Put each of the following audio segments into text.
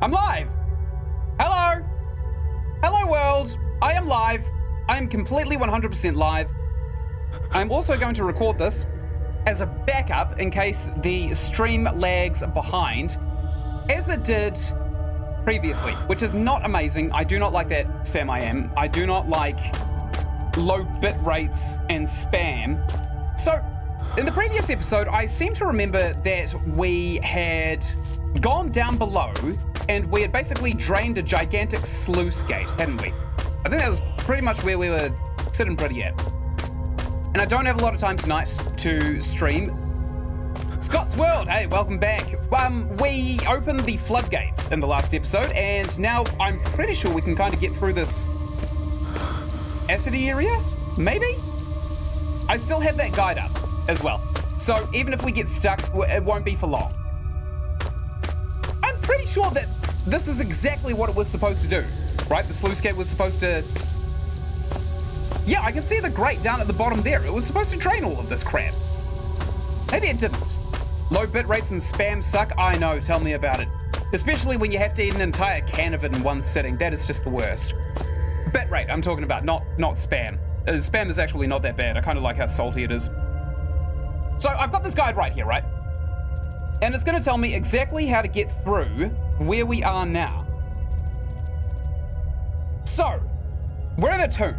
I'm live. Hello. Hello, world. I am live. I am completely 100% live. I'm also going to record this as a backup in case the stream lags behind, as it did previously, which is not amazing. I do not like that, Sam I am. I do not like low bit rates and spam. So, in the previous episode, I seem to remember that we had gone down below and we had basically drained a gigantic sluice gate, hadn't we? I think that was pretty much where we were sitting pretty at. And I don't have a lot of time tonight to stream. Scott's World, hey, welcome back. We opened the floodgates in the last episode, and now I'm pretty sure we can kind of get through this acidy area, maybe? I still have that guide up as well. So even if we get stuck, it won't be for long. I'm pretty sure that this is exactly what it was supposed to do, right? The sluice gate was supposed to... Yeah, I can see the grate down at the bottom there. It was supposed to drain all of this crap. Maybe it didn't. Low bit rates and spam suck. I know, tell me about it. Especially when you have to eat an entire can of it in one sitting. That is just the worst. Bit rate, I'm talking about, not spam. Spam is actually not that bad. I kind of like how salty it is. So I've got this guide right here, right? And it's going to tell me exactly how to get through where we are now. So, we're in a tomb.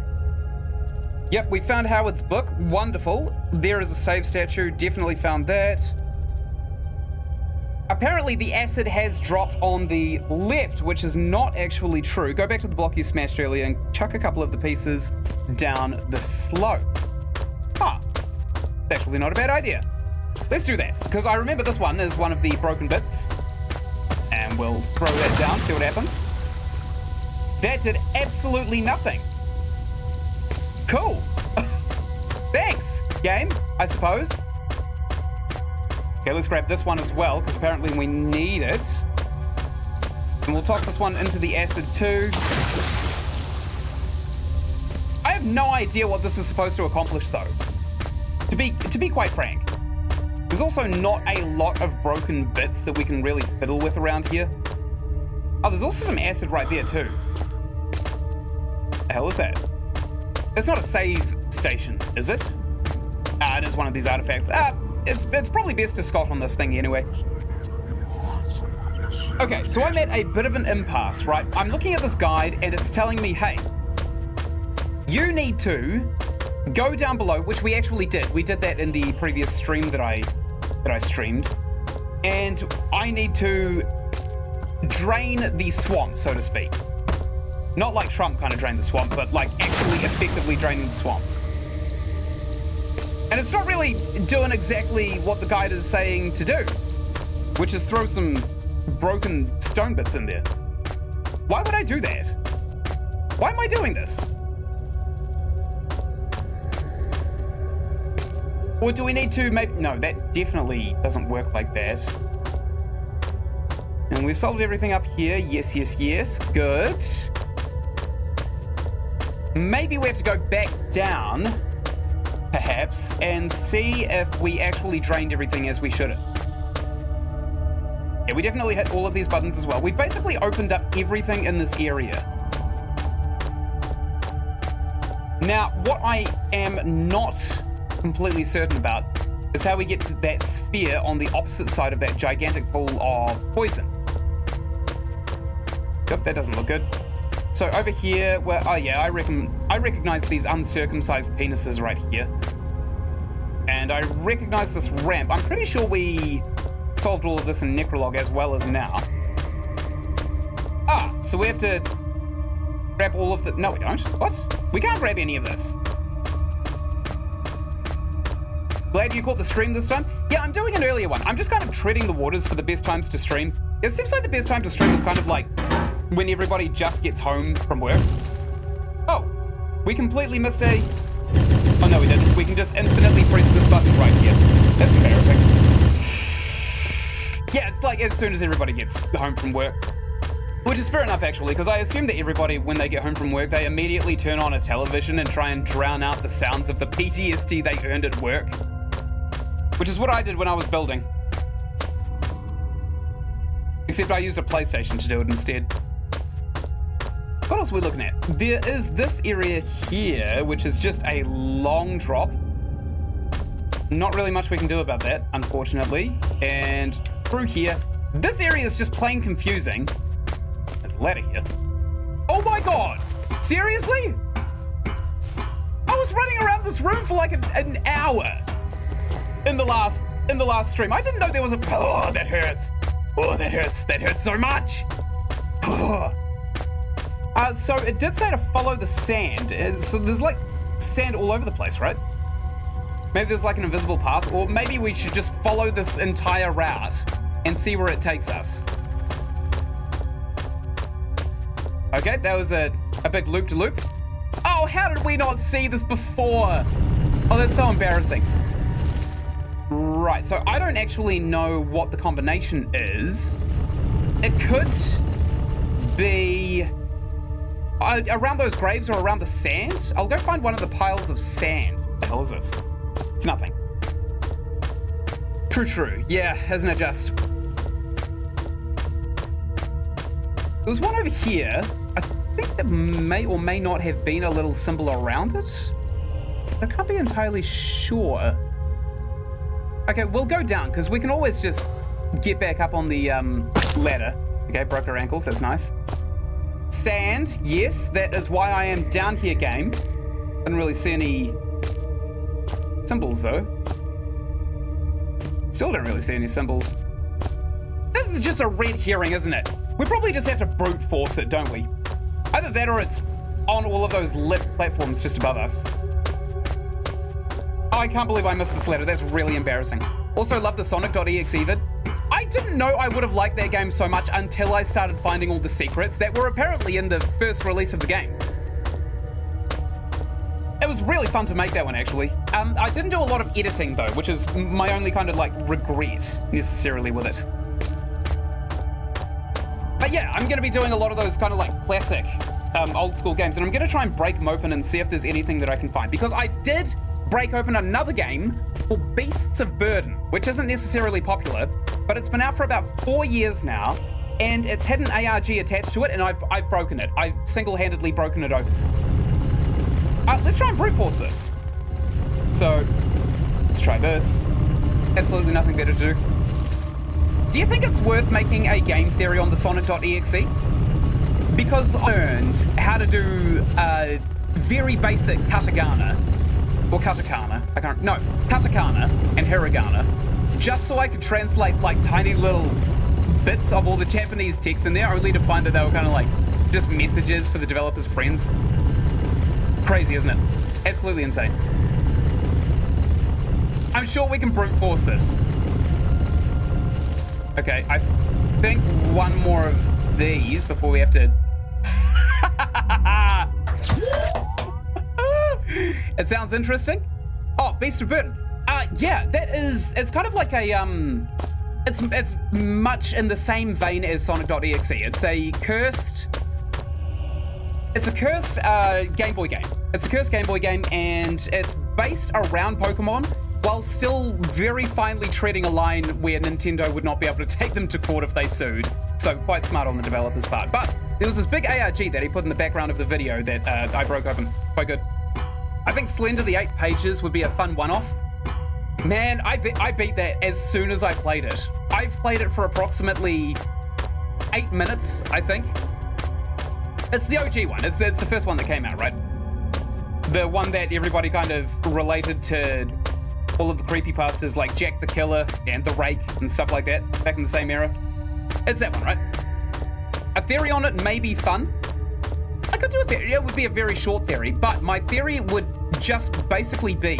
Yep, we found Howard's book. Wonderful. There is a save statue. Definitely found that. Apparently, the acid has dropped on the left, which is not actually true. Go back to the block you smashed earlier and chuck a couple of the pieces down the slope. Huh. It's actually not a bad idea. Let's do that, because I remember this one is one of the broken bits. And we'll throw that down, see what happens. That did absolutely nothing. Cool. Thanks, game, I suppose. Okay, let's grab this one as well, because apparently we need it. And we'll toss this one into the acid too. I have no idea what this is supposed to accomplish though. To be quite frank. There's also not a lot of broken bits that we can really fiddle with around here. Oh, there's also some acid right there too. The hell is that? It's not a save station, is it? It is one of these artifacts. It's probably best to Scott on this thing anyway. Okay, so I'm at a bit of an impasse, right? I'm looking at this guide and it's telling me, hey, you need to go down below, which we actually did. We did that in the previous stream that I streamed. And I need to drain the swamp, so to speak. Not like Trump kind of drained the swamp, but like actually effectively draining the swamp. And it's not really doing exactly what the guide is saying to do, which is throw some broken stone bits in there. Why would I do that? Why am I doing this? Or do we need to maybe... No, that definitely doesn't work like that. And we've solved everything up here. Yes, yes, yes. Good. Maybe we have to go back down, perhaps, and see if we actually drained everything as we should have. Yeah, we definitely hit all of these buttons as well. We basically opened up everything in this area. Now, what I am not completely certain about is how we get to that sphere on the opposite side of that gigantic pool of poison. Yep, that doesn't look good. So over here, well, oh yeah, I recognize these uncircumcised penises right here. And I recognize this ramp. I'm pretty sure we solved all of this in Necrologue as well as now. Ah, so we have to grab all of the... No, we don't. What? We can't grab any of this. Glad you caught the stream this time. Yeah, I'm doing an earlier one. I'm just kind of treading the waters for the best times to stream. It seems like the best time to stream is kind of like when everybody just gets home from work. Oh, we completely missed a... Oh, no, we didn't. We can just infinitely press this button right here. That's embarrassing. Yeah, it's like as soon as everybody gets home from work. Which is fair enough, actually, because I assume that everybody, when they get home from work, they immediately turn on a television and try and drown out the sounds of the PTSD they earned at work. Which is what I did when I was building. Except I used a PlayStation to do it instead. What else are we looking at? There is this area here, which is just a long drop. Not really much we can do about that, unfortunately. And through here. This area is just plain confusing. There's a ladder here. Oh my god! Seriously? I was running around this room for like an hour in the last stream. I didn't know there was a... Oh, that hurts. Oh, that hurts. That hurts so much. So it did say to follow the sand. So there's like sand all over the place, right? Maybe there's like an invisible path, or maybe we should just follow this entire route and see where it takes us. Okay, that was a big loop-de-loop. Oh, how did we not see this before? Oh, that's so embarrassing. Right, so I don't actually know what the combination is. It could be around those graves or around the sand. I'll go find one of the piles of sand. What the hell is this? It's nothing. True. Yeah, isn't it just? There was one over here. I think there may or may not have been a little symbol around it. I can't be entirely sure. Okay, we'll go down, because we can always just get back up on the ladder. Okay, broke our ankles, that's nice. Sand, yes, that is why I am down here, game. Didn't really see any symbols, though. Still don't really see any symbols. This is just a red herring, isn't it? We probably just have to brute force it, don't we? Either that or it's on all of those lit platforms just above us. Oh, I can't believe I missed this ladder. That's really embarrassing. Also, love the Sonic.exe vid. I didn't know I would have liked that game so much until I started finding all the secrets that were apparently in the first release of the game. It was really fun to make that one, actually. I didn't do a lot of editing, though, which is my only kind of, like, regret necessarily with it. But yeah, I'm going to be doing a lot of those kind of, like, classic old school games, and I'm going to try and break them open and see if there's anything that I can find. Because I did break open another game called Beasts of Burden, which isn't necessarily popular, but it's been out for about 4 years now, and it's had an ARG attached to it, and I've broken it. I've single-handedly broken it open. Let's try and brute force this. So, let's try this. Absolutely nothing better to do. Do you think it's worth making a game theory on the Sonic.exe? Because I learned how to do very basic katakana, or katakana, katakana and hiragana, just so I could translate like tiny little bits of all the Japanese text in there, only to find that they were kind of like just messages for the developers' friends. Crazy, isn't it? Absolutely insane. I'm sure we can brute force this. Okay, I think one more of these before we have to... It sounds interesting. Oh, Beast of Burden. Yeah, that is... It's kind of like a... It's much in the same vein as Sonic.exe. It's a cursed Game Boy game. It's a cursed Game Boy game, and it's based around Pokemon, while still very finely treading a line where Nintendo would not be able to take them to court if they sued. So quite smart on the developer's part. But there was this big ARG that he put in the background of the video that I broke open. Quite good. I think Slender the 8 Pages would be a fun one-off. Man, I beat that as soon as I played it. I've played it for approximately 8 minutes, I think. It's the OG one. It's the first one that came out, right? The one that everybody kind of related to all of the creepypastas like Jack the Killer and The Rake and stuff like that back in the same era. It's that one, right? A theory on it may be fun. I could do a theory. It would be a very short theory, but my theory would just basically be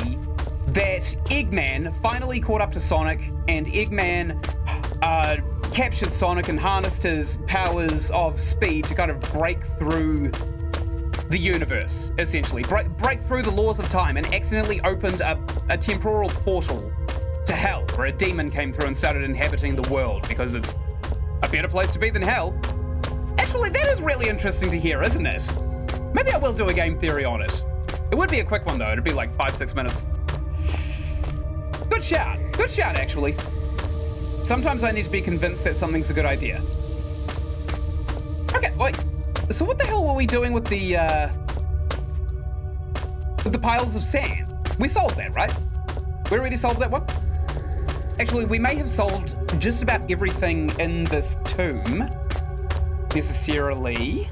that Eggman finally caught up to Sonic, and Eggman captured Sonic and harnessed his powers of speed to kind of break through the universe, essentially. Break through the laws of time, and accidentally opened a temporal portal to hell, where a demon came through and started inhabiting the world, because it's a better place to be than hell. Actually, that is really interesting to hear, isn't it? Maybe I will do a game theory on it. It would be a quick one, though. It'd be like 5-6 minutes. Good shout, actually. Sometimes I need to be convinced that something's a good idea. Okay, wait. So what the hell were we doing with the piles of sand? We solved that, right? We already solved that one? Actually, we may have solved just about everything in this tomb, necessarily.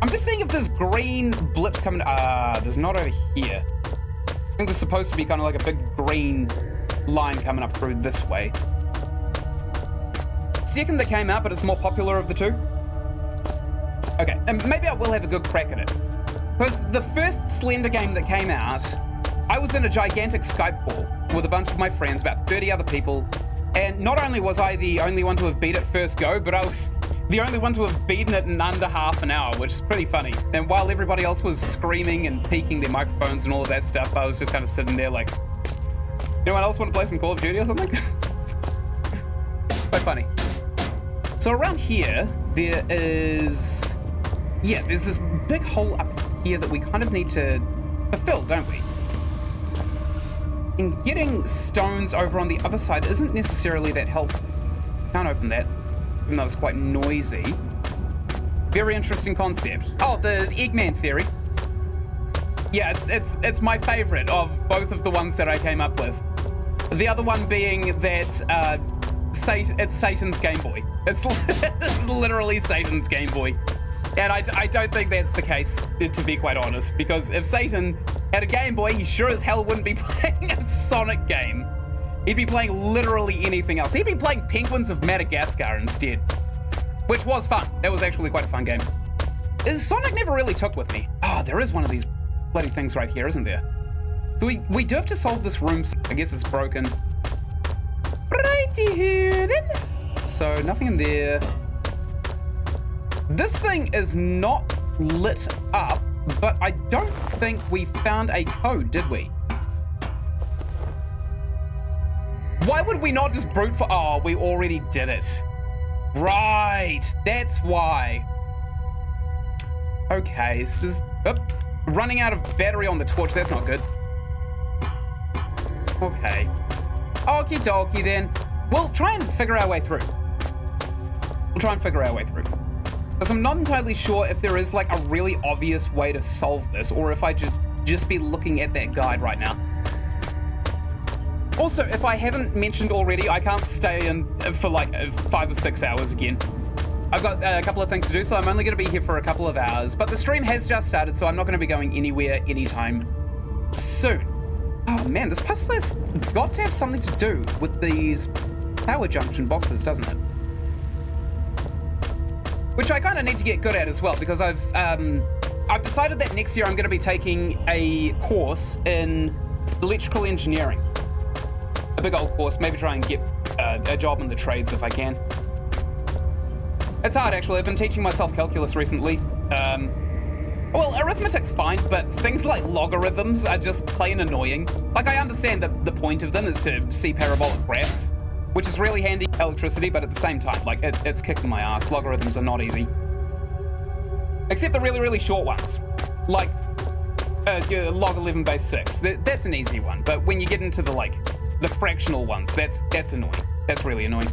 I'm just seeing if there's green blips coming. There's not over here. I think there's supposed to be kind of like a big green line coming up through this way. Second that came out, but it's more popular of the two. Okay, and maybe I will have a good crack at it. Because the first Slender game that came out, I was in a gigantic Skype call with a bunch of my friends, about 30 other people, and not only was I the only one to have beat it first go, but I was the only one to have beaten it in under half an hour, which is pretty funny. And while everybody else was screaming and peeking their microphones and all of that stuff, I was just kind of sitting there like, anyone else want to play some Call of Duty or something? Quite funny. So around here, there is, yeah, there's this big hole up here that we kind of need to fill, don't we? And getting stones over on the other side isn't necessarily that helpful. Can't open that, even though it's quite noisy. Very interesting concept. Oh, the Eggman theory. Yeah, it's my favorite of both of the ones that I came up with. The other one being that it's Satan's Game Boy. It's literally Satan's Game Boy. And I don't think that's the case, to be quite honest, because if Satan had a Game Boy, he sure as hell wouldn't be playing a Sonic game. He'd be playing literally anything else. He'd be playing Penguins of Madagascar instead, which was fun. That was actually quite a fun game. Sonic never really took with me. Oh, there is one of these bloody things right here, isn't there? So we do have to solve this room. I guess it's broken. Righty here then. So nothing in there. This thing is not lit up, but I don't think we found a code, did we? Why would we not just brute for... Oh, we already did it. Right, that's why. Okay, so this... running out of battery on the torch, that's not good. Okay. Okie dokie then. We'll try and figure our way through. Because I'm not entirely sure if there is like a really obvious way to solve this, or if I just be looking at that guide right now. Also, if I haven't mentioned already, I can't stay in for like 5 or 6 hours again. I've got a couple of things to do, so I'm only going to be here for a couple of hours. But the stream has just started, so I'm not going to be going anywhere anytime soon. Oh man, this puzzle has got to have something to do with these power junction boxes, doesn't it? Which I kind of need to get good at as well, because I've decided that next year I'm going to be taking a course in electrical engineering. A big old course, maybe try and get a job in the trades if I can. It's hard, actually. I've been teaching myself calculus recently. Well, arithmetic's fine, but things like logarithms are just plain annoying. Like, I understand that the point of them is to see parabolic graphs, which is really handy electricity, but at the same time, like, it's kicking my ass. Logarithms are not easy. Except the really, really short ones. Like, log 11 base 6. That's an easy one, but when you get into the fractional ones, that's annoying. That's really annoying.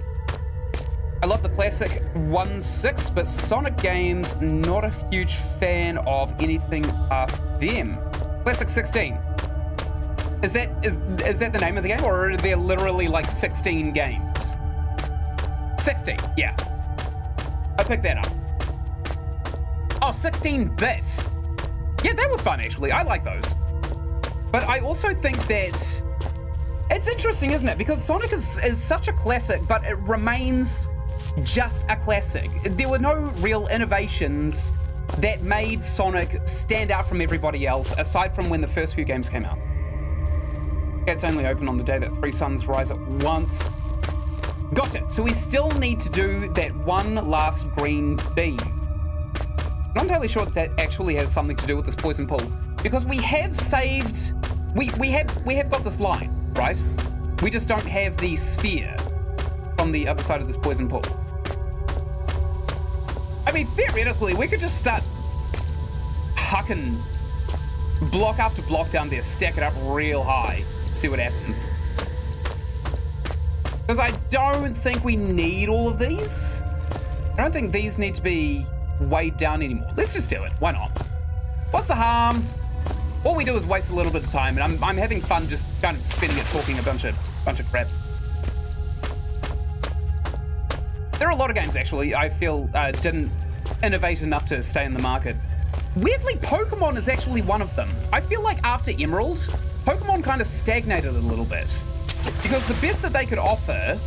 I love the classic 1/6, but Sonic games, not a huge fan of anything past them. Classic 16. Is that the name of the game, or are there literally like 16 games? 16, yeah. I picked that up. Oh, 16-bit. Yeah, they were fun, actually. I like those. But I also think that it's interesting, isn't it? Because Sonic is such a classic, but it remains just a classic. There were no real innovations that made Sonic stand out from everybody else, aside from when the first few games came out. It's only open on the day that 3 suns rise at once. Got it. So we still need to do that one last green beam. I'm not entirely sure that actually has something to do with this poison pool, because we have saved... We have got this line, right? We just don't have the sphere on the other side of this poison pool. I mean, theoretically, we could just start hucking block after block down there, stack it up real high, see what happens. Because I don't think we need all of these. I don't think these need to be weighed down anymore. Let's just do it. Why not? What's the harm? All we do is waste a little bit of time, and I'm having fun just kind of spending it talking a bunch of crap. There are a lot of games, actually, I feel didn't innovate enough to stay in the market. Weirdly, Pokemon is actually one of them. I feel like after Emerald, Pokemon kind of stagnated a little bit. Because the best that they could offer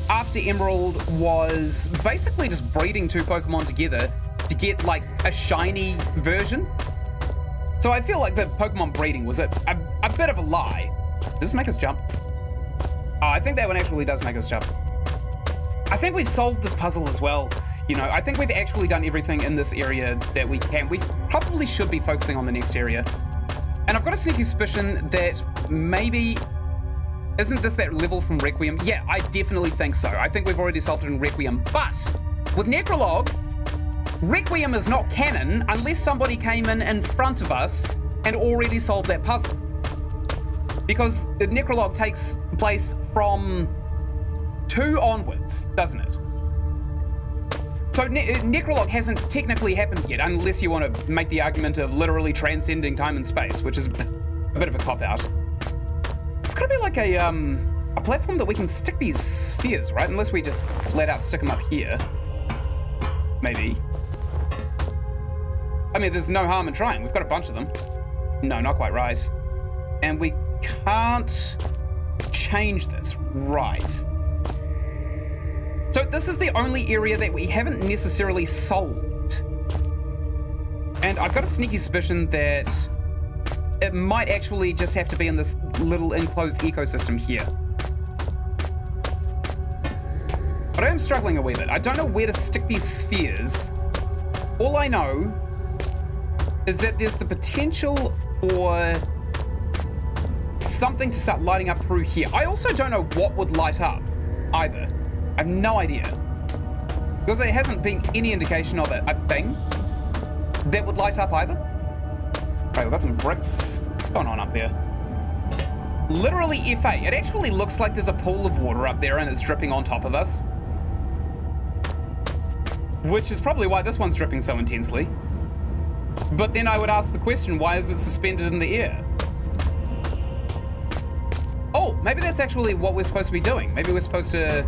after Emerald was basically just breeding two Pokemon together to get, like, a shiny version. So I feel like the Pokemon breeding was a bit of a lie. Does this make us jump? Oh, I think that one actually does make us jump. I think we've solved this puzzle as well. You know, I think we've actually done everything in this area that we can. We probably should be focusing on the next area. And I've got a sneaky suspicion that maybe... Isn't this that level from Requiem? Yeah, I definitely think so. I think we've already solved it in Requiem. But with Necrologue, Requiem is not canon unless somebody came in front of us and already solved that puzzle. Because the Necrologue takes place from 2 onwards, doesn't it? So Necrologue hasn't technically happened yet, unless you want to make the argument of literally transcending time and space, which is a bit of a cop-out. It's gotta be like a platform that we can stick these spheres, right? Unless we just flat out stick them up here. Maybe. I mean, there's no harm in trying. We've got a bunch of them. No, not quite right. And we can't change this, right? So this is the only area that we haven't necessarily solved. And I've got a sneaky suspicion that it might actually just have to be in this little enclosed ecosystem here. But I am struggling a wee bit. I don't know where to stick these spheres. All I know is that there's the potential for something to start lighting up through here. I also don't know what would light up either. I have no idea. Because there hasn't been any indication of a thing that would light up either. Right, we've got some bricks going on up there. Literally FA. It actually looks like there's a pool of water up there and it's dripping on top of us. Which is probably why this one's dripping so intensely. But then I would ask the question, why is it suspended in the air? Oh, maybe that's actually what we're supposed to be doing. Maybe we're supposed to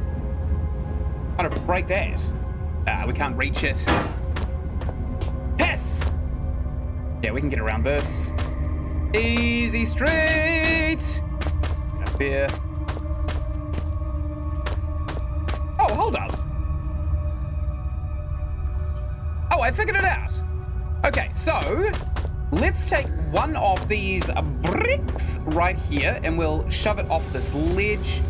kind of break that. Ah, we can't reach it. Pass! Yeah, we can get around this. Easy street! Up here. Oh, hold up. Oh, I figured it out. Okay, so let's take one of these bricks right here and we'll shove it off this ledge.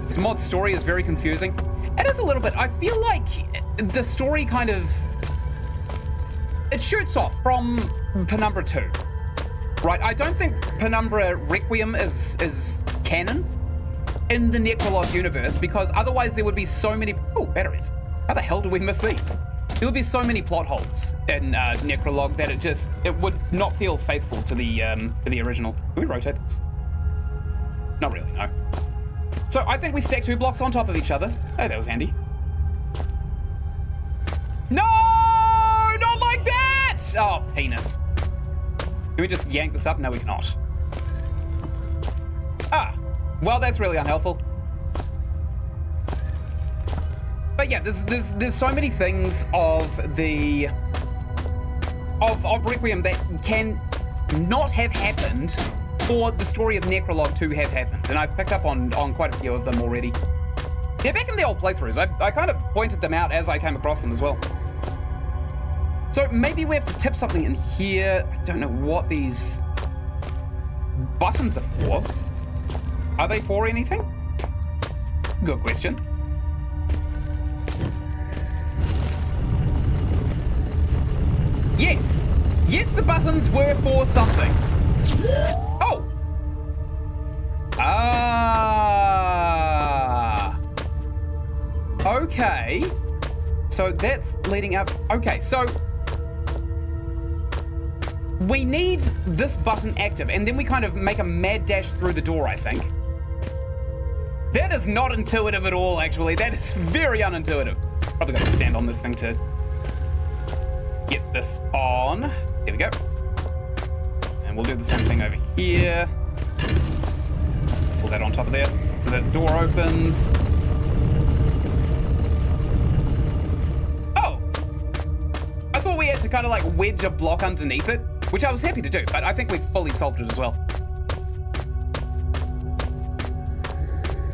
This mod story is very confusing. It is a little bit. I feel like the story kind of... It shoots off from Penumbra 2. Right, I don't think Penumbra Requiem is canon in the Necrologue universe because otherwise there would be so many... Oh, batteries. How the hell did we miss these? There would be so many plot holes in Necrologue that it would not feel faithful to the original. Can we rotate this? Not really, no. So I think we stack 2 blocks on top of each other. Oh, that was handy. No, not like that! Oh, penis. Can we just yank this up? No, we cannot. Ah, well, that's really unhelpful. But yeah, there's so many things of Requiem that can not have happened for the story of Necrologue to have happened. And I've picked up on quite a few of them already. Yeah, back in the old playthroughs, I kind of pointed them out as I came across them as well. So maybe we have to tip something in here. I don't know what these buttons are for. Are they for anything? Good question. Yes! Yes, the buttons were for something. Oh! Ah! Okay. So that's leading up... Okay, so... We need this button active, and then we kind of make a mad dash through the door, I think. That is not intuitive at all, actually. That is very unintuitive. Probably got to stand on this thing to get this on. There we go. And we'll do the same thing over here. Pull that on top of there so that the door opens. Oh! I thought we had to kind of like wedge a block underneath it, which I was happy to do, but I think we've fully solved it as well.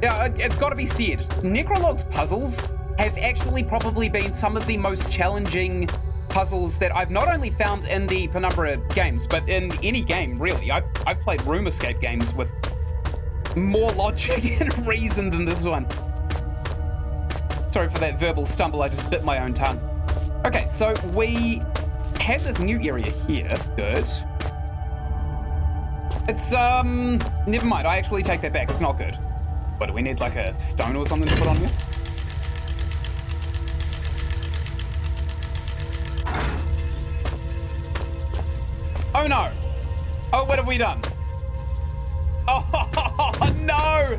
Yeah, it's got to be said, Necrologue's puzzles have actually probably been some of the most challenging puzzles that I've not only found in the Penumbra games, but in any game, really. I've played room escape games with more logic and reason than this one. Sorry for that verbal stumble, I just bit my own tongue. Okay, so we have this new area here. Good. It's, never mind, I actually take that back, it's not good. What, do we need like a stone or something to put on here? Oh no! Oh, what have we done? Oh no!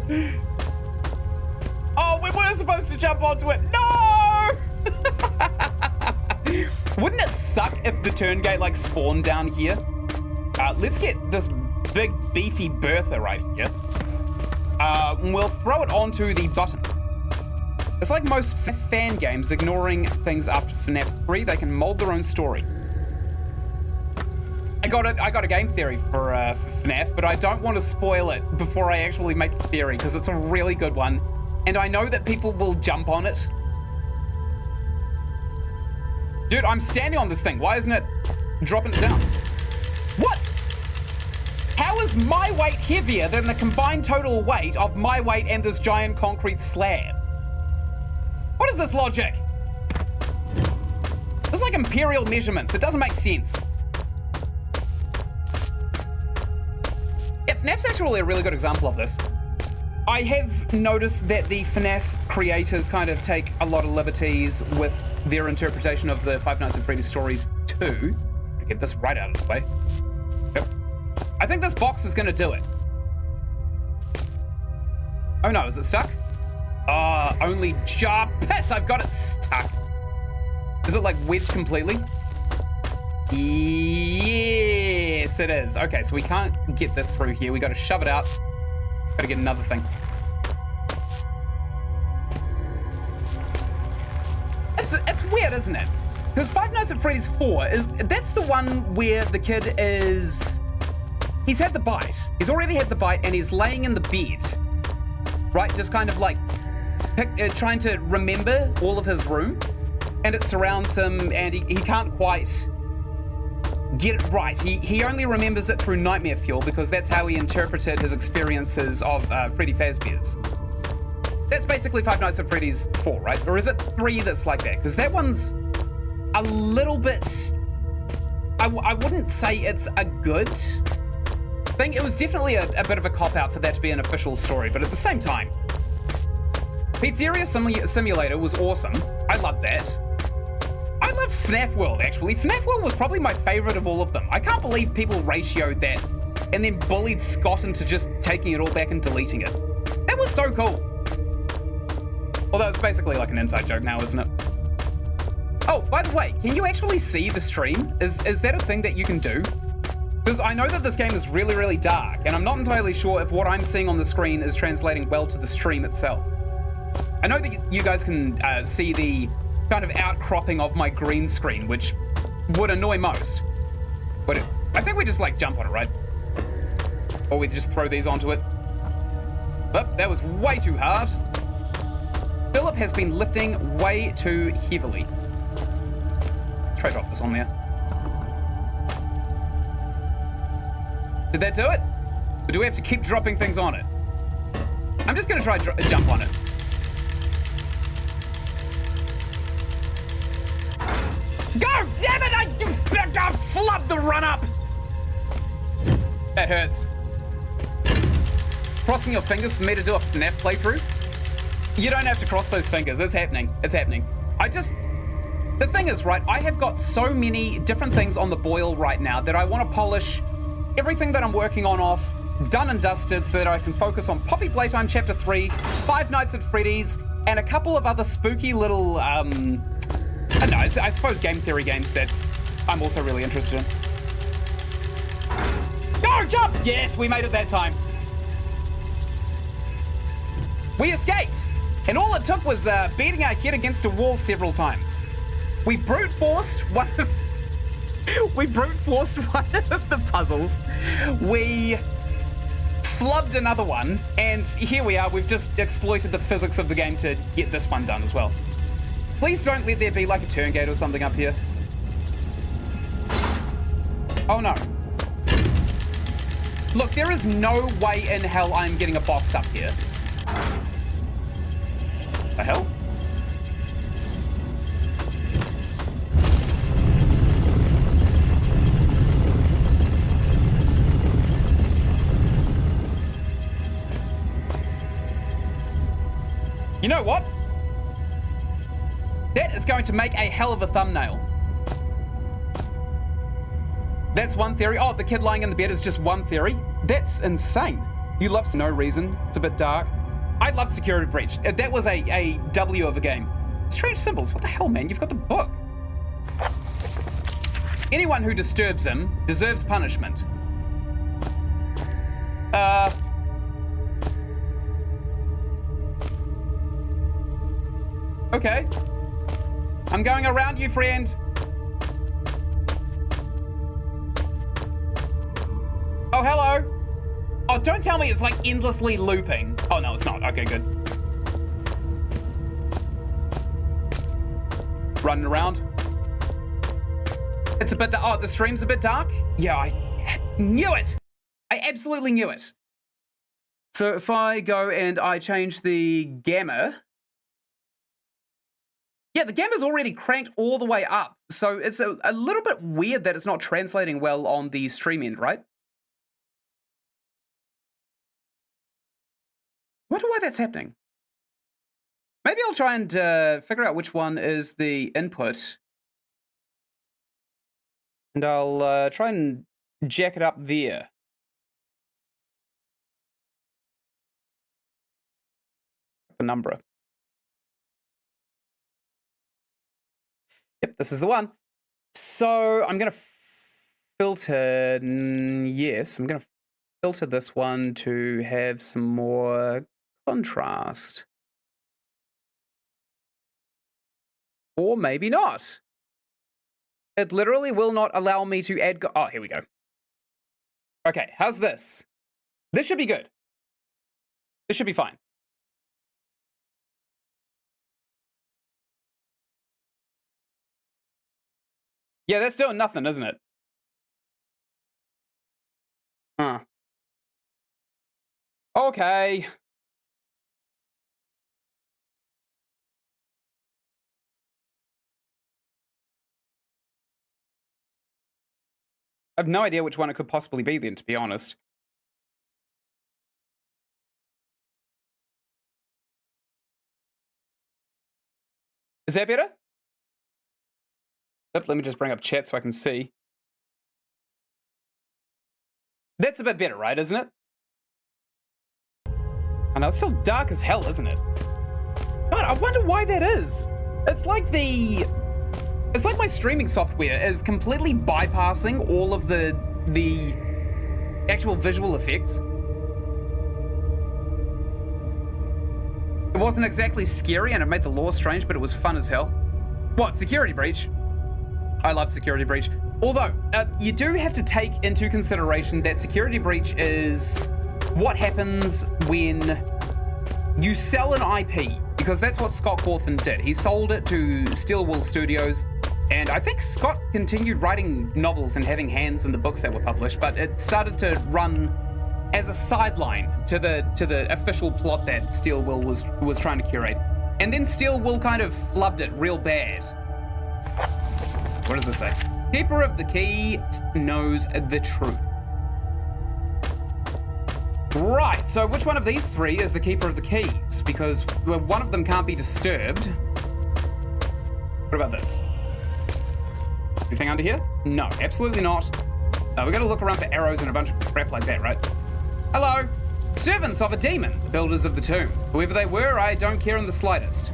Oh, we were supposed to jump onto it. No! Wouldn't it suck if the turn gate like spawned down here? Let's get this big beefy Bertha right here. We'll throw it onto the button. It's like most fan games, ignoring things after FNAF 3, they can mold their own story. I got a game theory for FNAF, but I don't want to spoil it before I actually make the theory, because it's a really good one, and I know that people will jump on it. Dude, I'm standing on this thing. Why isn't it dropping it down? What? How is my weight heavier than the combined total weight of my weight and this giant concrete slab? What is this logic? It's like imperial measurements. It doesn't make sense. Yeah, FNAF's actually a really good example of this. I have noticed that the FNAF creators kind of take a lot of liberties with their interpretation of the Five Nights at Freddy's stories too. Get this right out of the way. Yep. I think this box is gonna do it. Oh no, is it stuck? Only jar piss, I've got it stuck. Is it like wedged completely? Yes, it is. Okay, so we can't get this through here. We gotta shove it out. Gotta get another thing. It's weird, isn't it? Because Five Nights at Freddy's 4 that's the one where the kid is, he's had the bite. He's already had the bite and he's laying in the bed, right? Just kind of like trying to remember all of his room, and it surrounds him and he can't quite get it right. He only remembers it through nightmare fuel because that's how he interpreted his experiences of Freddy Fazbear's. That's basically Five Nights at Freddy's 4, right? Or is it 3 that's like that? Because that one's a little bit, I wouldn't say it's a good thing. It was definitely a bit of a cop-out for that to be an official story, but at the same time, Pizzeria Simulator was awesome. I love that. I love FNAF World, actually. FNAF World was probably my favorite of all of them. I can't believe people ratioed that and then bullied Scott into just taking it all back and deleting it. That was so cool. Although it's basically like an inside joke now, isn't it? Oh, by the way, can you actually see the stream? Is that a thing that you can do? Because I know that this game is really, really dark, and I'm not entirely sure if what I'm seeing on the screen is translating well to the stream itself. I know that you guys can see the kind of outcropping of my green screen, which would annoy most. But I think we just like jump on it, right? Or we just throw these onto it. Oh, that was way too hard. Philip has been lifting way too heavily. Try drop this on there. Did that do it? Or do we have to keep dropping things on it? I'm just gonna try jump on it. Go! Damn it! I flubbed the run up! That hurts. Crossing your fingers for me to do a FNAF playthrough? You don't have to cross those fingers. It's happening. It's happening. The thing is, right, I have got so many different things on the boil right now that I want to polish everything that I'm working on off done and dusted so that I can focus on Poppy Playtime Chapter 3, Five Nights at Freddy's, and a couple of other spooky little, I don't know, I suppose game theory games that I'm also really interested in. Go, jump! Yes, we made it that time. We escaped, and all it took was beating our head against a wall several times. We brute forced one of the puzzles. We flubbed another one, and here we are. We've just exploited the physics of the game to get this one done as well. Please don't let there be like a turn gate or something up here. Oh no. Look, there is no way in hell I'm getting a box up here. The hell? You know what? That is going to make a hell of a thumbnail. That's one theory. Oh, the kid lying in the bed is just one theory. That's insane. You love no reason. It's a bit dark. I love Security Breach. That was a W of a game. Strange symbols. What the hell, man? You've got the book. Anyone who disturbs him deserves punishment. Okay. I'm going around you, friend. Oh, hello. Oh, don't tell me it's like endlessly looping. Oh, no, it's not. Okay, good. Running around. It's a bit, oh, the stream's a bit dark? Yeah, I knew it. I absolutely knew it. So if I go and I change the gamma. Yeah, the gamma's already cranked all the way up. So it's a little bit weird that it's not translating well on the stream end, right? Wonder why that's happening. Maybe I'll try and figure out which one is the input. And I'll try and jack it up there. Penumbra. Yep, this is the one. So I'm going to filter. Yes, I'm going to filter this one to have some more contrast. Or maybe not. It literally will not allow me to add... Oh, here we go. Okay, how's this? This should be good. This should be fine. Yeah, that's doing nothing, isn't it? Huh. Okay. I have no idea which one it could possibly be then, to be honest. Is that better? Let me just bring up chat so I can see. That's a bit better, right, isn't it? I know, it's still dark as hell, isn't it? God, I wonder why that is. It's like my streaming software is completely bypassing all of the actual visual effects. It wasn't exactly scary and it made the lore strange, but it was fun as hell. What, Security Breach? I love Security Breach. Although, you do have to take into consideration that Security Breach is what happens when you sell an IP, because that's what Scott Cawthon did. He sold it to Steel Wool Studios, and I think Scott continued writing novels and having hands in the books that were published, but it started to run as a sideline to the official plot that Steel Wool was trying to curate. And then Steel Wool kind of flubbed it real bad. What does this say? Keeper of the key knows the truth. Right, so which one of these three is the keeper of the keys? Because one of them can't be disturbed. What about this? Anything under here? No, absolutely not. We gotta look around for arrows and a bunch of crap like that, right? Hello. Servants of a demon, the builders of the tomb. Whoever they were, I don't care in the slightest.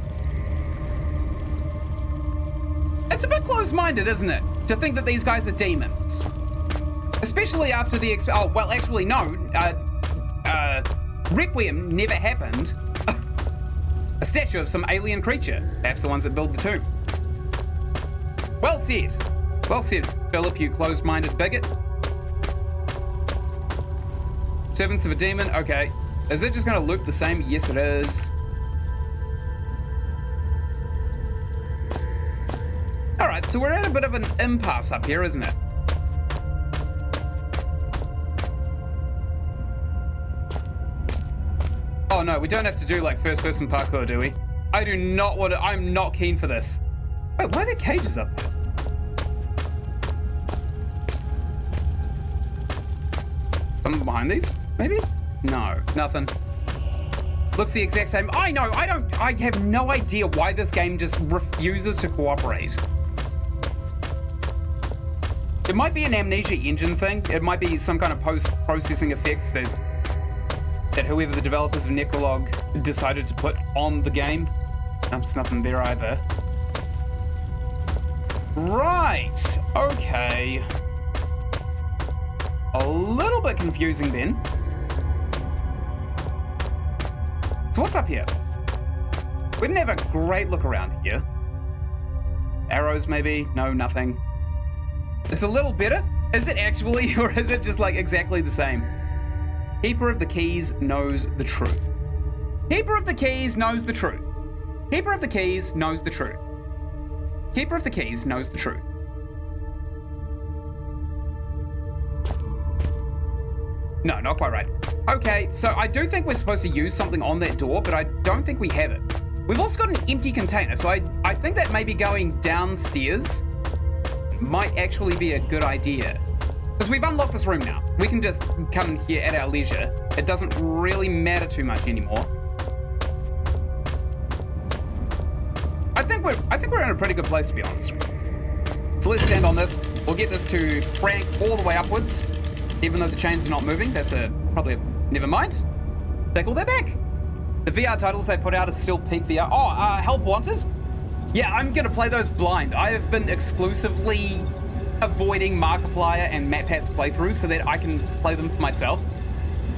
It's a bit close-minded, isn't it? To think that these guys are demons. Especially after the oh, well, actually, no. Requiem never happened. A statue of some alien creature. Perhaps the ones that build the tomb. Well said. Well said, Philip, you closed-minded bigot. Servants of a demon, okay. Is it just gonna loop the same? Yes, it is. All right, so we're at a bit of an impasse up here, isn't it? Oh no, we don't have to do like first-person parkour, do we? I do not want to, I'm not keen for this. Wait, why are there cages up there? Someone behind these, maybe? No, nothing. Looks the exact same. I know, I have no idea why this game just refuses to cooperate. It might be an Amnesia Engine thing. It might be some kind of post-processing effects that whoever the developers of Necrologue decided to put on the game. There's nothing there either. Right, okay. A little bit confusing then. So what's up here? We didn't have a great look around here. Arrows maybe? No, nothing. It's a little better. Is it actually, or is it just like exactly the same? Keeper of the keys knows the truth. Keeper of the keys knows the truth. Keeper of the keys knows the truth. Keeper of the keys knows the truth. No, not quite right. Okay, so I do think we're supposed to use something on that door, but I don't think we have it. We've also got an empty container, so I think that maybe going downstairs might actually be a good idea. Because we've unlocked this room now. We can just come in here at our leisure. It doesn't really matter too much anymore. I think we're in a pretty good place, to be honest. So let's stand on this. We'll get this to crank all the way upwards. Even though the chains are not moving, that's probably never mind. Take all that back. The VR titles they put out is still peak VR. Oh, Help Wanted? Yeah, I'm gonna play those blind. I have been exclusively avoiding Markiplier and MatPat's playthroughs so that I can play them for myself.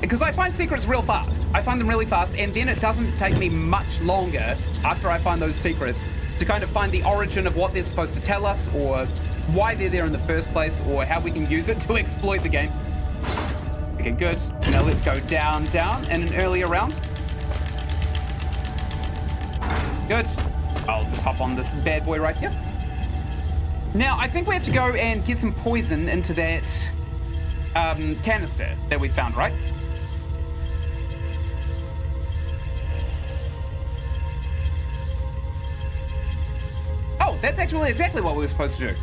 Because I find secrets real fast. I find them really fast, and then it doesn't take me much longer after I find those secrets to kind of find the origin of what they're supposed to tell us, or why they're there in the first place, or how we can use it to exploit the game. Okay, good. Now let's go down, down, in an earlier round. Good. I'll just hop on this bad boy right here. Now, I think we have to go and get some poison into that canister that we found, right? Oh, that's actually exactly what we were supposed to do.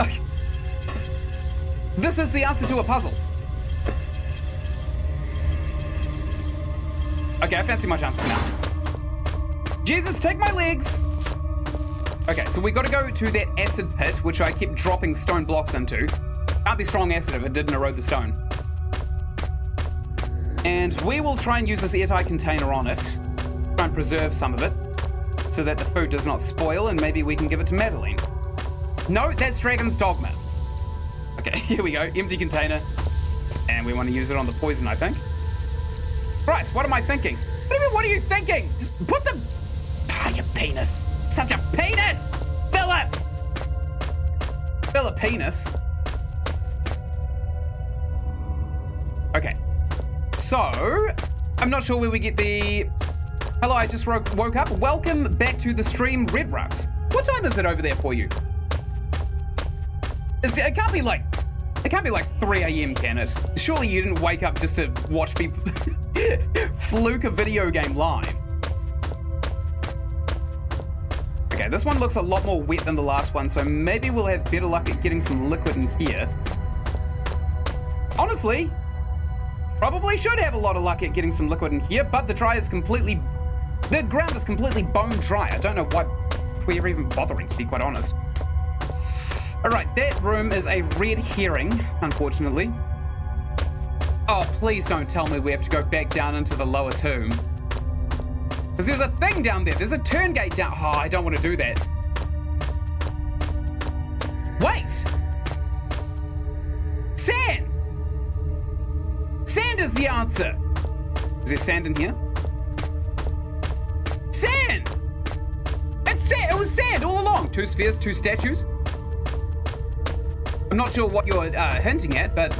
Okay. This is the answer to a puzzle. Okay, I fancy my chances now. Jesus, take my legs! Okay, so we got to go to that acid pit, which I kept dropping stone blocks into. Can't be strong acid if it didn't erode the stone. And we will try and use this airtight container on it. Try and preserve some of it, so that the food does not spoil, and maybe we can give it to Madeline. No, that's Dragon's Dogma. Okay, here we go, empty container. And we want to use it on the poison, I think. Christ, what am I thinking? What do you mean, what are you thinking? Just put the... Ah, you penis. Such a penis! Philip! Philip penis. Okay. So, I'm not sure where we get the... Hello, I just woke up. Welcome back to the stream, Red Rux. What time is it over there for you? It can't be like 3 a.m., can it? Surely you didn't wake up just to watch people fluke a video game live. Okay, this one looks a lot more wet than the last one, so maybe we'll have better luck at getting some liquid in here. Honestly, probably should have a lot of luck at getting some liquid in here, but the ground is completely bone dry. I don't know why we're even bothering, to be quite honest. All right, that room is a red herring, unfortunately. Oh, please don't tell me we have to go back down into the lower tomb. Because there's a thing down there. There's a turn gate down. Oh, I don't want to do that. Wait! Sand! Sand is the answer. Is there sand in here? Sand! It's sand! It was sand all along. 2 spheres, 2 statues. I'm not sure what you're hinting at, but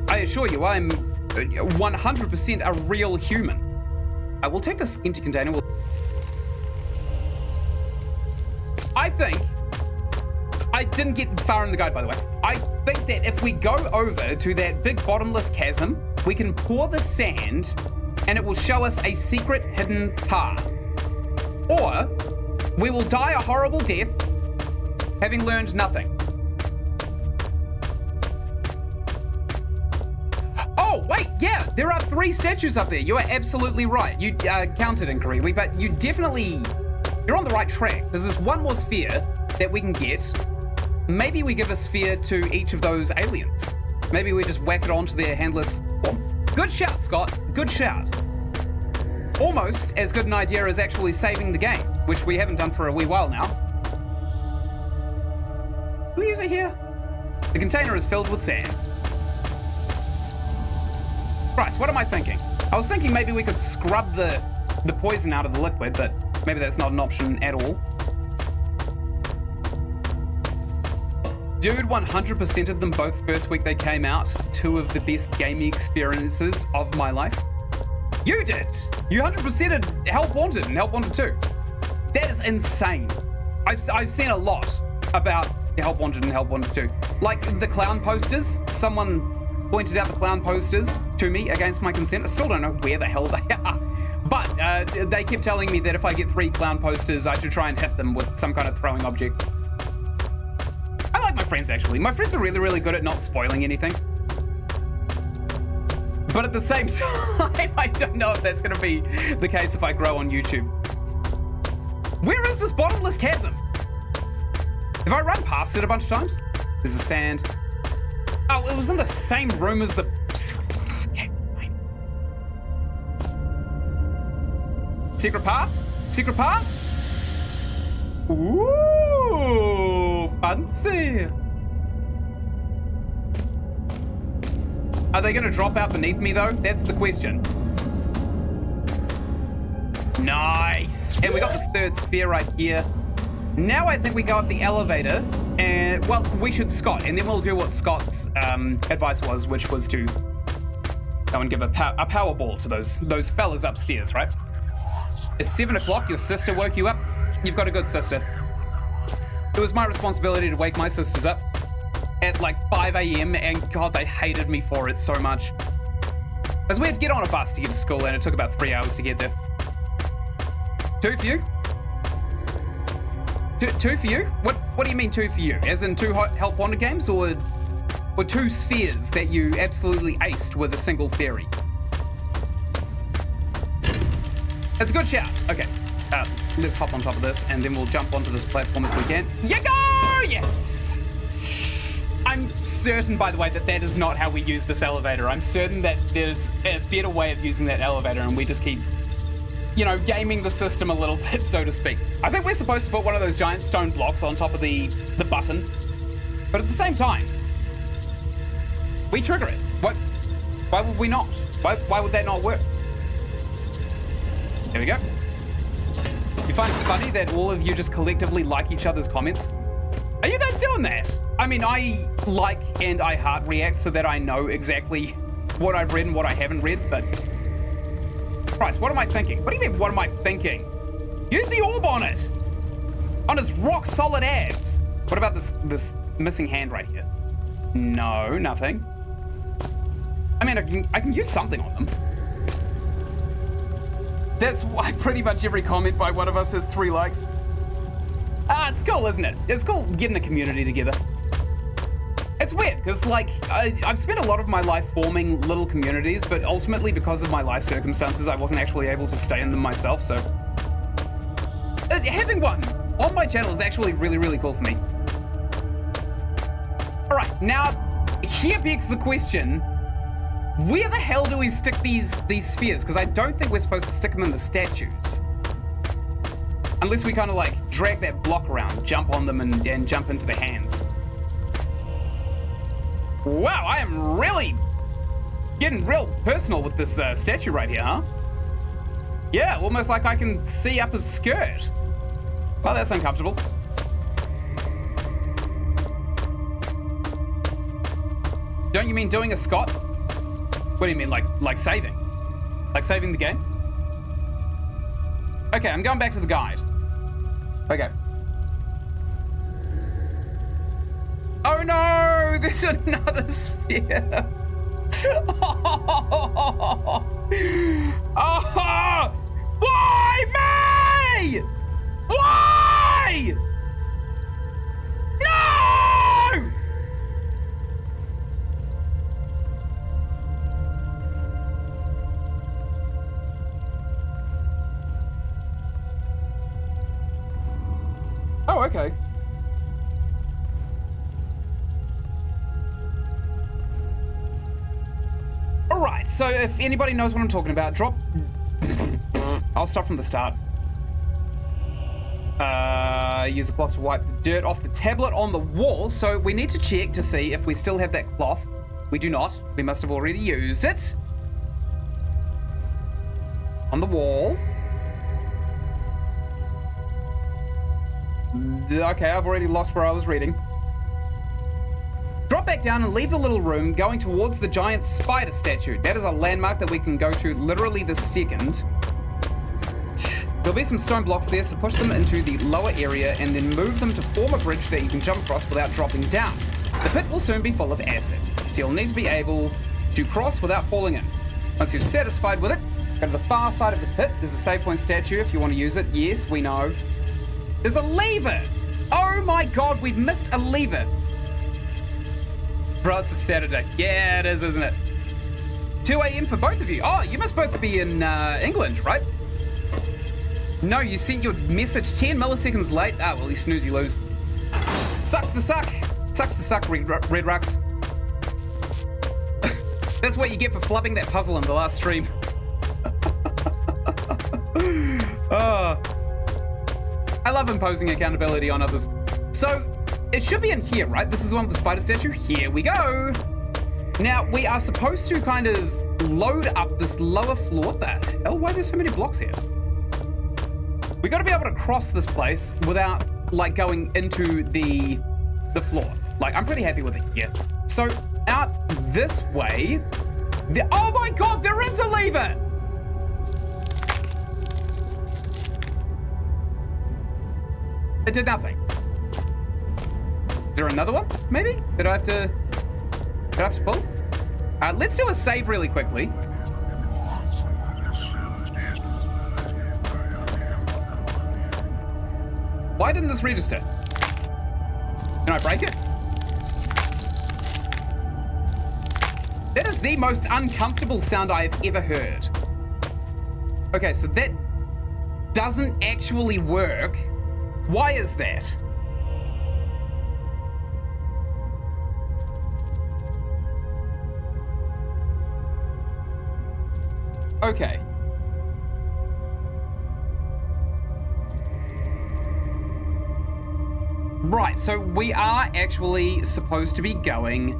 I assure you I'm 100% a real human. I will take this empty container. I think... I didn't get far in the guide, by the way. I think that if we go over to that big bottomless chasm, we can pour the sand and it will show us a secret hidden path. Or we will die a horrible death having learned nothing. Oh, wait, yeah, there are 3 statues up there. You are absolutely right. You counted incorrectly, but you're on the right track. There's one more sphere that we can get. Maybe we give a sphere to each of those aliens. Maybe we just whack it onto their handless form. Good shout, Scott. Good shout. Almost as good an idea as actually saving the game, which we haven't done for a wee while now. Can we use it here? The container is filled with sand. Christ, what am I thinking? I was thinking maybe we could scrub the poison out of the liquid, but maybe that's not an option at all. Dude, 100% of them both first week they came out. 2 of the best gaming experiences of my life. You did! You 100%ed Help Wanted and Help Wanted 2. That is insane. I've seen a lot about Help Wanted and Help Wanted 2. Like the clown posters. Someone pointed out the clown posters to me against my consent. I still don't know where the hell they are. But they kept telling me that if I get 3 clown posters, I should try and hit them with some kind of throwing object. I like my friends, actually. My friends are really, really good at not spoiling anything. But at the same time, I don't know if that's going to be the case if I grow on YouTube. Where is this bottomless chasm? Have I run past it a bunch of times? There's the sand. Oh, it was in the same room as the... Okay, fine. Secret path? Secret path? Ooh, fancy. Are they going to drop out beneath me, though? That's the question. Nice. And we got this 3rd sphere right here. Now I think we go up the elevator and, well, we should Scott, and then we'll do what Scott's advice was, which was to go and give a power ball to those fellas upstairs, right? It's 7 o'clock. Your sister woke you up. You've got a good sister. It was my responsibility to wake my sisters up at like 5 a.m. and God, they hated me for it so much. It was weird to get on a bus to get to school and it took about 3 hours to get there. 2 for you? 2 for you? What do you mean 2 for you? As in 2 Help Wanted games or 2 spheres that you absolutely aced with a single fairy? That's a good shout. Okay, let's hop on top of this and then we'll jump onto this platform if we can. You go! Yes! I'm certain, by the way, that that is not how we use this elevator. I'm certain that there's a better way of using that elevator and we just keep, you know, gaming the system a little bit, so to speak. I think we're supposed to put one of those giant stone blocks on top of the button, but at the same time, we trigger it. Why would we not? Why would that not work? There we go. You find it funny that all of you just collectively like each other's comments? Are you guys doing that? I mean, I like and I heart react so that I know exactly what I've read and what I haven't read, but... Christ, what am I thinking? What do you mean, what am I thinking? Use the orb on it! On his rock-solid abs! What about this missing hand right here? No, nothing. I mean, I can use something on them. That's why pretty much every comment by one of us has 3 likes. It's cool, isn't it? It's cool getting a community together. It's weird, because, like, I've spent a lot of my life forming little communities, but ultimately, because of my life circumstances, I wasn't actually able to stay in them myself, so... having one on my channel is actually really, really cool for me. Alright, now, here begs the question, Where the hell do we stick these spheres? Because I don't think we're supposed to stick them in the statues. Unless we kind of like drag that block around, jump on them and jump into the hands. Wow, I am really getting real personal with this statue right here, huh? Yeah, almost like I can see up his skirt. Oh, that's uncomfortable. Don't you mean doing a Scott? What do you mean, like saving? Like saving the game? Okay, I'm going back to the guide. Okay. Oh no, there's another sphere. Oh, why me? Why? No! Oh, okay. All right, so if anybody knows what I'm talking about, drop... I'll start from the start. Use a cloth to wipe the dirt off the tablet on the wall. So we need to check to see if we still have that cloth. We do not. We must have already used it. On the wall. Okay, I've already lost where I was reading. Drop back down and leave the little room going towards the giant spider statue. That is a landmark that we can go to literally the second. There'll be some stone blocks there, so push them into the lower area and then move them to form a bridge that you can jump across without dropping down. The pit will soon be full of acid, so you'll need to be able to cross without falling in. Once you're satisfied with it, go to the far side of the pit. There's a save point statue if you want to use it. Yes, we know. There's a lever! Oh my god, we've missed a lever. Bro, it's a Saturday. Yeah, it is, isn't it? 2 a.m. for both of you. Oh, you must both be in England, right? No, you sent your message 10 milliseconds late. Ah, well, you snooze, you lose. Sucks to suck. Sucks to suck, Red Rux. That's what you get for flubbing that puzzle in the last stream. Oh. I love imposing accountability on others. So, it should be in here, right? This is the one with the spider statue. Here we go. Now, we are supposed to kind of load up this lower floor. What the hell? Why are there so many blocks here? We got to be able to cross this place without, like, going into the floor. Like, I'm pretty happy with it here. So, out this way. Oh my god, there is a lever! It did nothing. Is there another one? Maybe? Did I have to pull? Let's do a save really quickly. Why didn't this register? Can I break it? That is the most uncomfortable sound I've ever heard. Okay, so that doesn't actually work. Why is that? Okay. Right, so we are actually supposed to be going...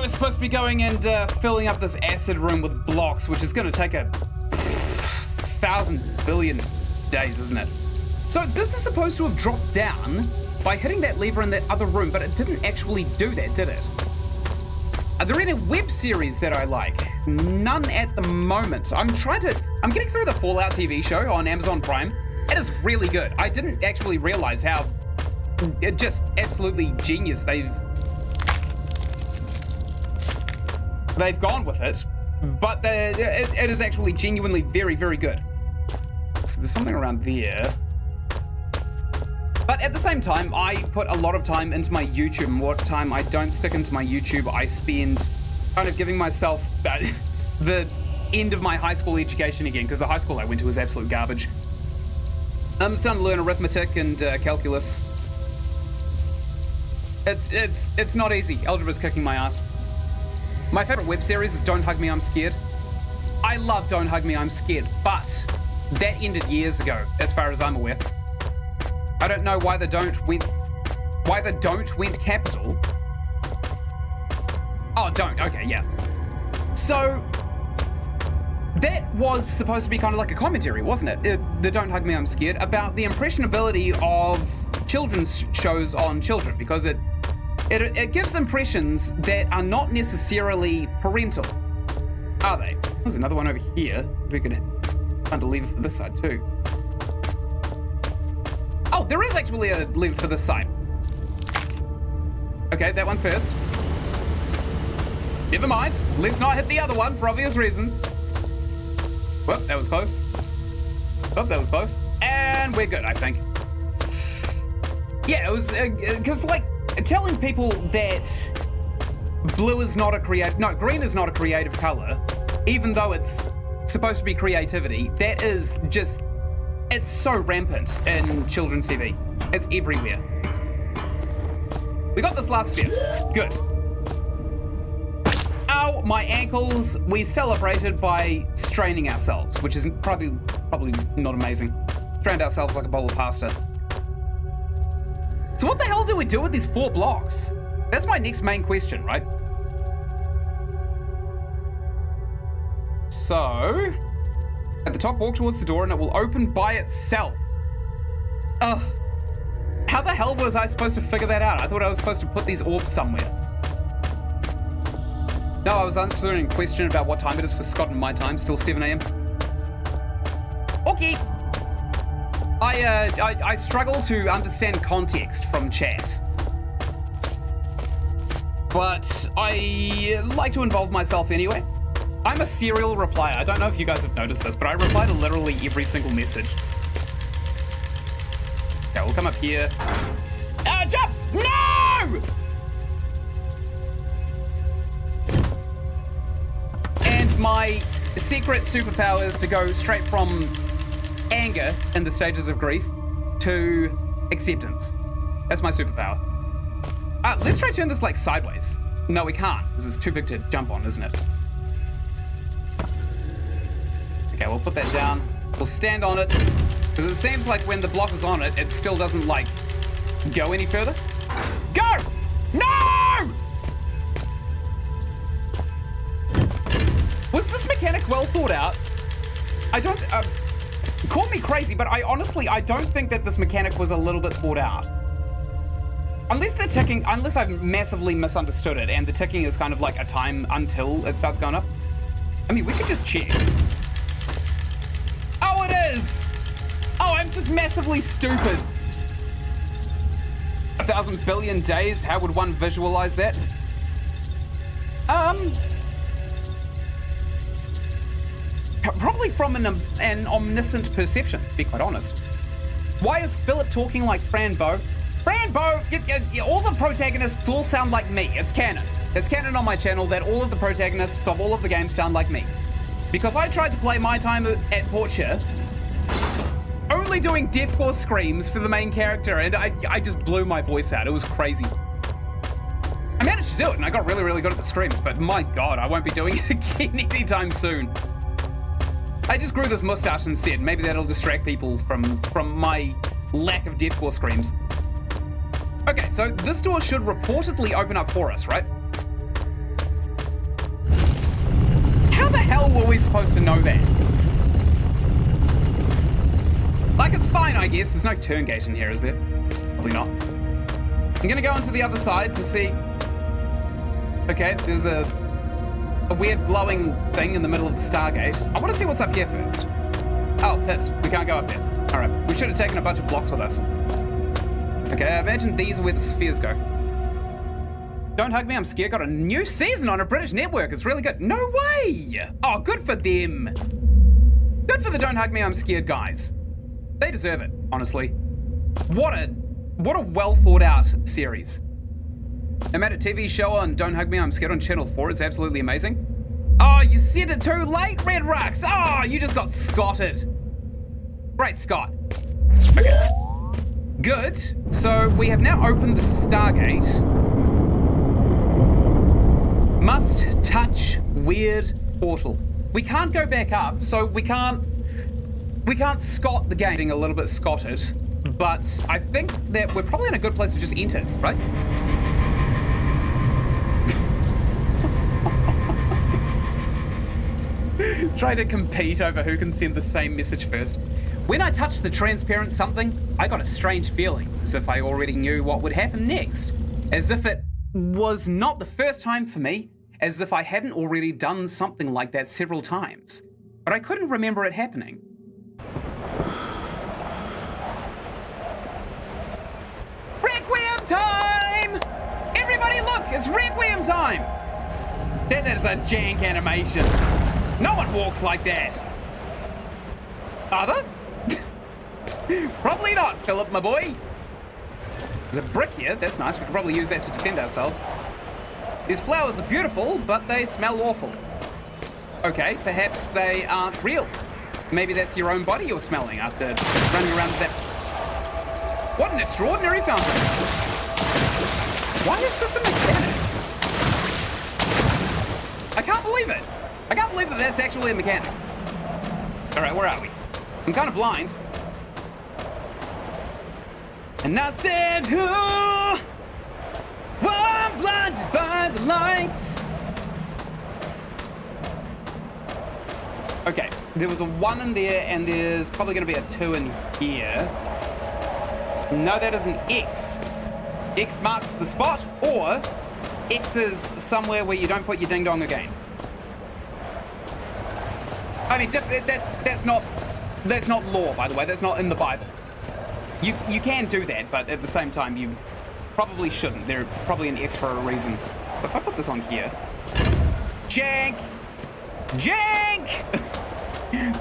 we're supposed to be going and filling up this acid room with blocks, which is going to take a 1,000 billion days, isn't it? So this is supposed to have dropped down by hitting that lever in that other room, but it didn't actually do that, did it? Are there any web series that I like? None at the moment. I'm getting through the Fallout TV show on Amazon Prime. It is really good. I didn't actually realize how just absolutely genius they've gone with it, but it is actually genuinely very, very good. So there's something around there. But at the same time, I put a lot of time into my YouTube, and what time I don't stick into my YouTube, I spend kind of giving myself the end of my high school education again, because the high school I went to was absolute garbage. I'm starting to learn arithmetic and calculus. It's not easy. Algebra's kicking my ass. My favorite web series is Don't Hug Me, I'm Scared. I love Don't Hug Me, I'm Scared, but that ended years ago, as far as I'm aware. I don't know why the don't went capital. Oh, don't. Okay, yeah. So that was supposed to be kind of like a commentary, wasn't it? The Don't Hug Me, I'm Scared, about the impressionability of children's shows on children, because it gives impressions that are not necessarily parental, are they? There's another one over here. We could find a lever for this side too. Oh, there is actually a lever for this side. Okay, that one first. Never mind. Let's not hit the other one for obvious reasons. Well, that was close. Oh, that was close. And we're good, I think. Yeah, it was because like telling people that blue is not a green is not a creative color, even though it's supposed to be creativity. That is just, it's so rampant in children's TV. It's everywhere. We got this last bit. Good. Ow, my ankles. We celebrated by straining ourselves, which is probably not amazing. Strained ourselves like a bowl of pasta. So what the hell do we do with these 4 blocks? That's my next main question, right? So, at the top, walk towards the door and it will open by itself. Ugh. How the hell was I supposed to figure that out? I thought I was supposed to put these orbs somewhere. No, I was answering a question about what time it is for Scott and my time, still 7 AM. Okay. I struggle to understand context from chat. But I like to involve myself anyway. I'm a serial replier. I don't know if you guys have noticed this, but I reply to literally every single message. Okay, we'll come up here. Jump! No! And my secret superpower is to go straight from anger in the stages of grief to acceptance. That's my superpower. Let's try to turn this like sideways. No, we can't, because it's too big to jump on, isn't it? Okay, we'll put that down. We'll stand on it, because it seems like when the block is on it, it still doesn't like go any further. Go! No! Was this mechanic well thought out? I don't, call me crazy, but I don't think that this mechanic was a little bit thought out. Unless they're ticking, unless I've massively misunderstood it and the ticking is kind of like a time until it starts going up. I mean, we could just check. Oh, it is! Oh, I'm just massively stupid. 1,000 billion days, how would one visualize that? Probably from an omniscient perception, to be quite honest. Why is Philip talking like Franbo? Franbo, all the protagonists all sound like me. It's canon. It's canon on my channel that all of the protagonists of all of the games sound like me. Because I tried to play my time at Portia, only doing deathcore screams for the main character, and I just blew my voice out. It was crazy. I managed to do it, and I got really, really good at the screams, but my god, I won't be doing it again anytime soon. I just grew this mustache instead. Maybe that'll distract people from my lack of deathcore screams. Okay, so this door should reportedly open up for us, right? How the hell were we supposed to know that? Like, it's fine, I guess. There's no turn gate in here, is there? Probably not. I'm gonna go onto the other side to see. Okay, there's a weird glowing thing in the middle of the Stargate. I want to see what's up here first. Oh, piss. We can't go up there. All right. We should have taken a bunch of blocks with us. Okay, I imagine these are where the spheres go. Don't Hug Me, I'm Scared got a new season on a British network. It's really good. No way! Oh, good for them. Good for the Don't Hug Me, I'm Scared guys. They deserve it, honestly. What a well thought out series. They made a TV show on Don't Hug Me, I'm Scared on Channel 4. It's absolutely amazing. Oh, you said it too late, Red Rux. Oh, you just got scotted. Great Scott. Okay. Good. So we have now opened the Stargate. Must touch weird portal. We can't go back up, so we can't scot the game, being a little bit scotted, but I think that we're probably in a good place to just enter, right? Try to compete over who can send the same message first. When I touched the transparent something, I got a strange feeling, as if I already knew what would happen next. As if it was not the first time for me, as if I hadn't already done something like that several times. But I couldn't remember it happening. Requiem time! Everybody look, it's Requiem time! That is a jank animation. No one walks like that. Are they? Probably not, Philip, my boy. There's a brick here, that's nice. We could probably use that to defend ourselves. These flowers are beautiful, but they smell awful. Okay, perhaps they aren't real. Maybe that's your own body you're smelling after running around with that. What an extraordinary fountain. Why is this a mechanic? I can't believe it. I can't believe that that's actually a mechanic. All right, where are we? I'm kind of blind. And I said, oh, I'm blinded by the light. Okay, there was a 1 in there, and there's probably going to be a 2 in here. No, that is an X. X marks the spot, or X is somewhere where you don't put your ding-dong again. I mean, that's not law, by the way. That's not in the Bible. You can do that, but at the same time, you probably shouldn't. They're probably an X for a reason. But if I put this on here, jank, jank.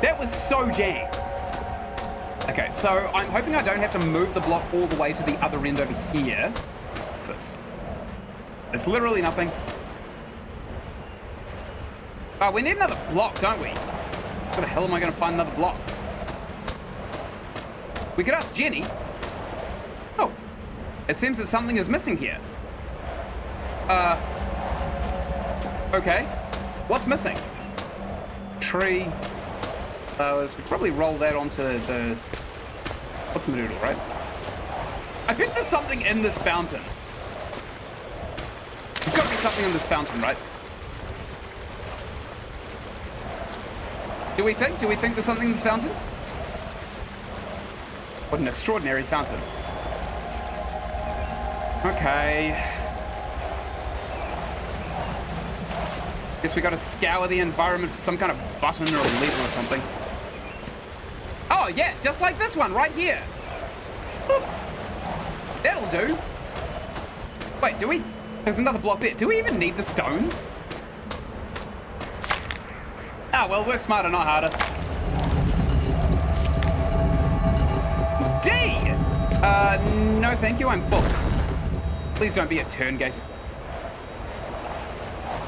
That was so jank. Okay, so I'm hoping I don't have to move the block all the way to the other end over here. What's this? It's literally nothing. Oh, we need another block, don't we? Where the hell am I going to find another block? We could ask Jenny. Oh, it seems that something is missing here. Okay. What's missing? Tree. Flowers. We probably roll that onto the... What's Madoodle, right? I bet there's something in this fountain. There's got to be something in this fountain, right? Do we think? Do we think there's something in this fountain? What an extraordinary fountain. Okay. Guess we gotta scour the environment for some kind of button or a lever or something. Oh yeah, just like this one right here. Boop. That'll do. Wait, do we? There's another block there. Do we even need the stones? Ah, well, work smarter, not harder. D! No thank you, I'm full. Please don't be a turn gate.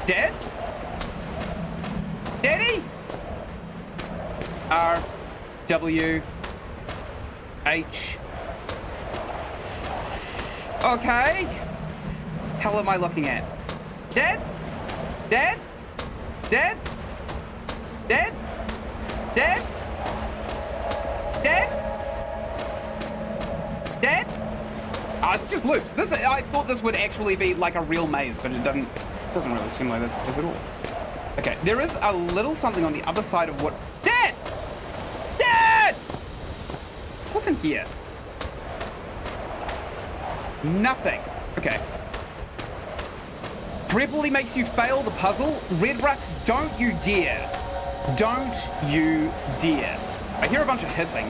Dead? Daddy? R, W, H. Okay. Hell am I looking at? Dead? Dead? Dead? Dead? Dead? Dead? Dead? Oh, it's just loops. This, I thought this would actually be like a real maze, but it doesn't really seem like this at all. Okay, there is a little something on the other side of what... Dead! Dead! What's in here? Nothing. Okay. Preply makes you fail the puzzle. Red Rux, don't you dare. Don't you dare. I hear a bunch of hissing.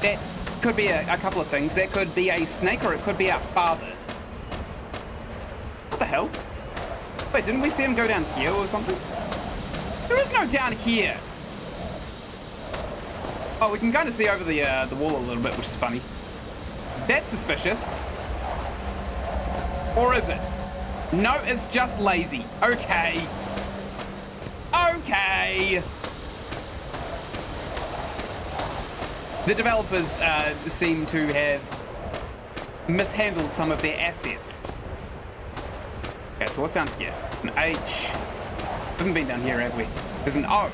That could be a couple of things. That could be a snake, or it could be our father. What the hell? Wait, didn't we see him go down here or something? There is no down here. Oh, we can kind of see over the wall a little bit, which is funny. That's suspicious. Or is it? No, it's just lazy. Okay. Okay. The developers seem to have mishandled some of their assets. Okay, so what's down here? An H. Haven't been down here, have we? There's an O.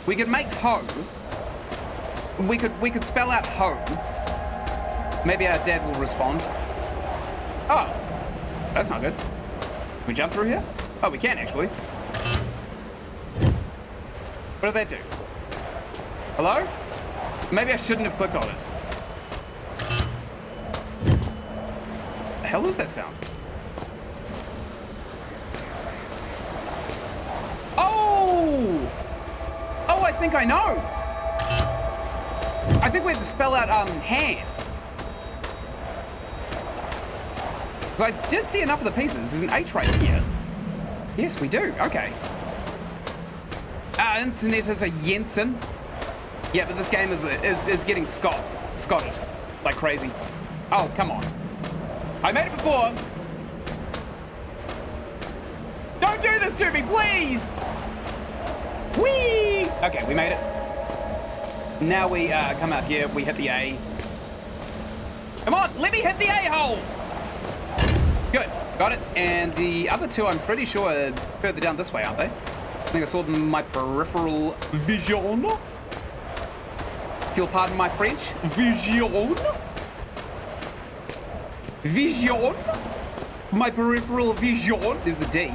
We could make home. We could spell out home. Maybe our dad will respond. Oh, that's not good. Can we jump through here? Oh, we can actually. What did that do? Hello? Maybe I shouldn't have clicked on it. The hell is that sound? Oh! Oh, I think I know. I think we have to spell out hand. So I did see enough of the pieces. There's an H right here. Yes, we do. Okay. Our internet is a Jensen. Yeah, but this game is getting scotted like crazy. Oh, come on. I made it before. Don't do this to me, please. Whee! Okay, we made it. Now we come out here. We hit the A. Come on, let me hit the A-hole. Good, got it. And the other two, I'm pretty sure, are further down this way, aren't they? I think I saw them in my peripheral vision. If you'll pardon my French. Vision. Vision. My peripheral vision. There's the D.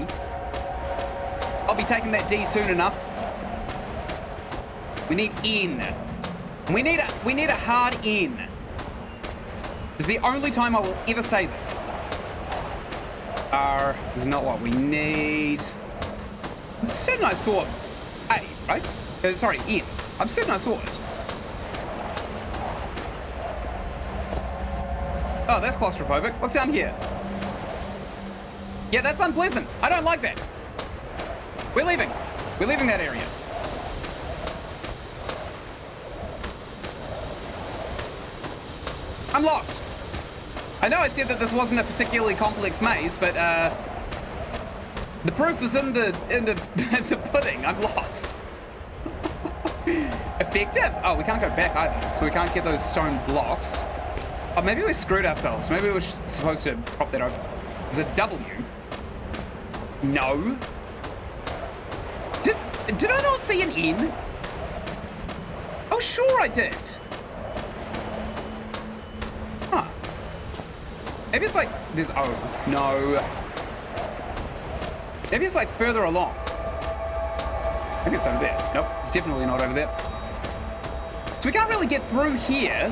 I'll be taking that D soon enough. We need N. We need a hard N. It's the only time I will ever say this. R is not what we need. I'm certain I saw A, right? Sorry, N. I'm certain I saw it. Oh, that's claustrophobic. What's down here? Yeah, that's unpleasant. I don't like that. We're leaving. We're leaving that area. I'm lost. I know I said that this wasn't a particularly complex maze, but the proof is in the the pudding. I'm lost. Effective. Oh, we can't go back either, so we can't get those stone blocks. Oh, maybe we screwed ourselves. Maybe we're supposed to prop that open. Is it W? No. Did I not see an N? Oh, sure I did. Huh. Maybe it's like, there's O. No. Maybe it's like further along. Maybe it's over there. Nope, it's definitely not over there. So we can't really get through here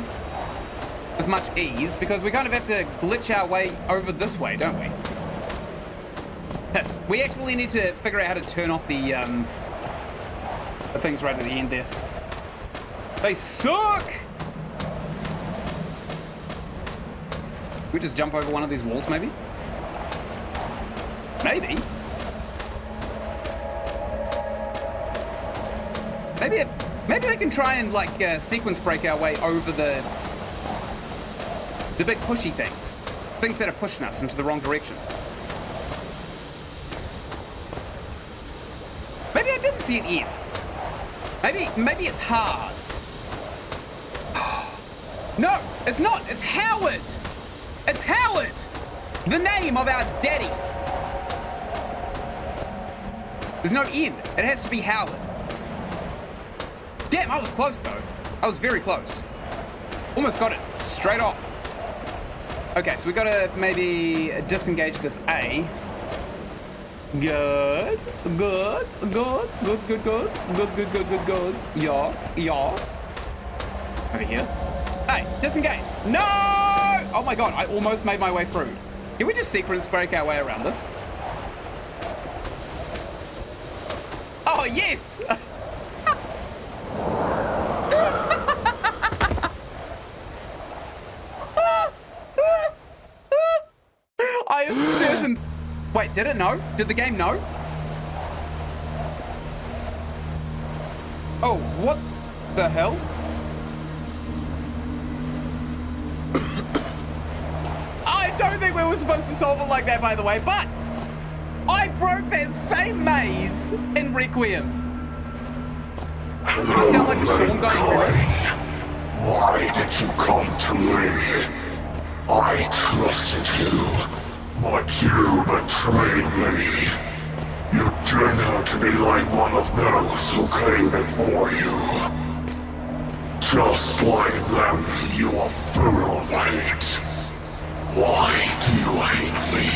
with much ease because we kind of have to glitch our way over this way, don't we? Yes, we actually need to figure out how to turn off the things right at the end there. They suck! We just jump over one of these walls, maybe? Maybe. Maybe we can try and like sequence break our way over the big pushy things that are pushing us into the wrong direction. Maybe I didn't see it yet. Maybe it's hard. No, it's not. It's Howard. It's Howard. The name of our daddy. There's no N. It has to be Howard. Damn, I was close though. I was very close. Almost got it. Straight off. Okay, so we gotta maybe disengage this A. Good. Good. Good. Good. Good. Good. Good. Good. Good. Good. Good. Yes. Yes. Over here. Hey, disengage. No! Oh my god, I almost made my way through. Can we just sequence break our way around this? Oh, yes! I am certain... Wait, did it know? Did the game know? Oh, what the hell? I don't think we were supposed to solve it like that, by the way, but I broke that same maze in Requiem. You sound like the Sean guy in Requiem. Why did you come to me? I trusted you, but you betrayed me. You turned out to be like one of those who came before you. Just like them, you are full of hate. Why do you hate me?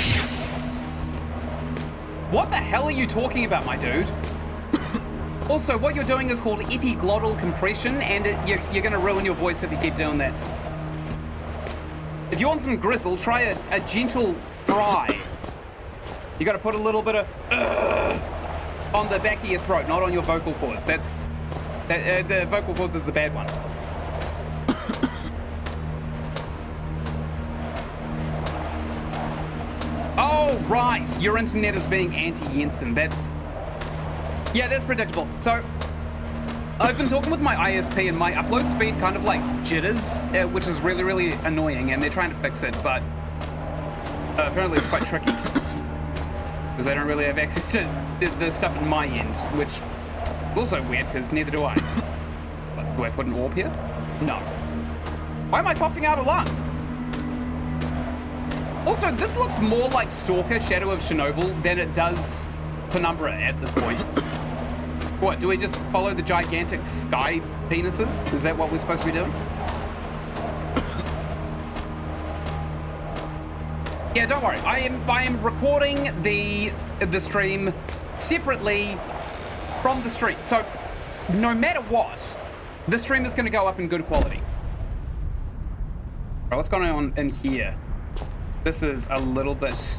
What the hell are you talking about, my dude? Also, what you're doing is called epiglottal compression, and you're going to ruin your voice if you keep doing that. If you want some gristle, try a gentle fry. You got to put a little bit of on the back of your throat, not on your vocal cords. The vocal cords is the bad one. Oh, right. Your internet is being anti-Jensen. That's predictable. So, I've been talking with my ISP and my upload speed kind of like jitters, which is really, really annoying, and they're trying to fix it, but apparently it's quite tricky. Because they don't really have access to the stuff at my end, which is also weird, because neither do I. Do I put an orb here? No. Why am I puffing out a lung? Also, this looks more like Stalker Shadow of Chernobyl than it does Penumbra at this point. What, do we just follow the gigantic sky penises? Is that what we're supposed to be doing? Yeah, don't worry. I am recording the stream separately from the stream. So, no matter what, the stream is going to go up in good quality. Right, what's going on in here? This is a little bit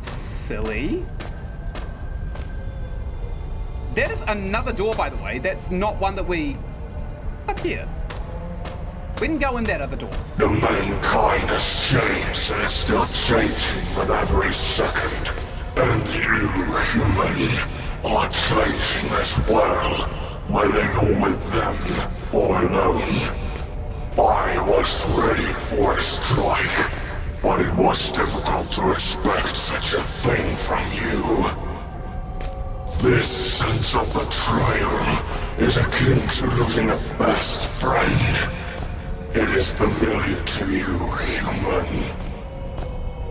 silly. That is another door, by the way. That's not one that we... Up here. We didn't go in that other door. The mankind has changed and is still changing with every second. And you, human, are changing as well, whether you're with them or alone. I was ready for a strike, but it was difficult to expect such a thing from you. This sense of betrayal is akin to losing a best friend. It is familiar to you, human.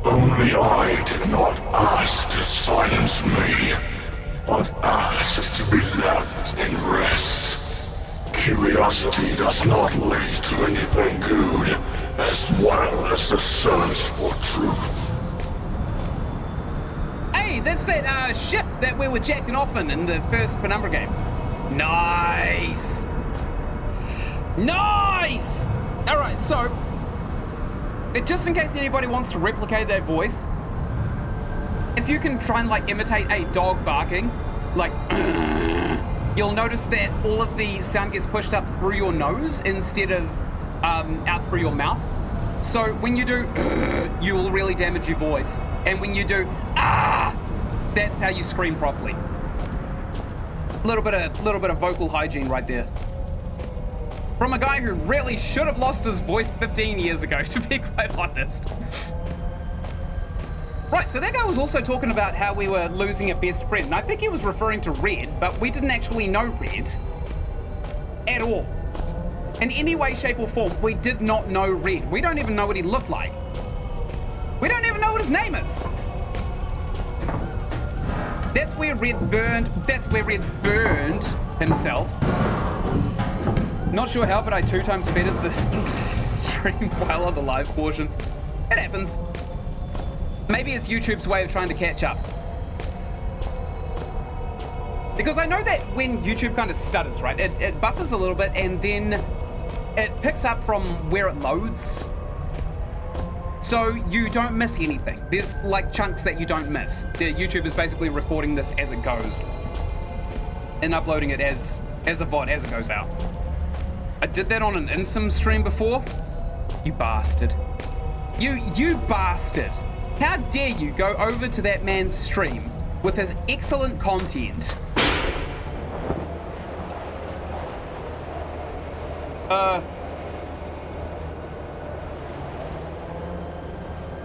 Only I did not ask to silence me, but asked to be left in rest. Curiosity does not lead to anything good, as well as the search for truth. Hey, that's that ship that we were jacking off in the first Penumbra game. Nice! Nice! Alright, so, just in case anybody wants to replicate that voice, if you can try and like imitate a dog barking, like, you'll notice that all of the sound gets pushed up through your nose instead of out through your mouth. So when you do, you will really damage your voice. And when you do, that's how you scream properly. Little bit of vocal hygiene right there. From a guy who really should have lost his voice 15 years ago, to be quite honest. Right, so that guy was also talking about how we were losing a best friend. And I think he was referring to Red, but we didn't actually know Red at all. In any way, shape, or form, we did not know Red. We don't even know what he looked like. We don't even know what his name is. That's where Red burned. That's where Red burned himself. Not sure how, but I 2x speeded the stream while on the live portion. It happens. Maybe it's YouTube's way of trying to catch up. Because I know that when YouTube kind of stutters, right, it buffers a little bit and then it picks up from where it loads. So you don't miss anything. There's like chunks that you don't miss. YouTube is basically recording this as it goes and uploading it as a VOD as it goes out. I did that on an InSim stream before. You bastard. You bastard. How dare you go over to that man's stream with his excellent content?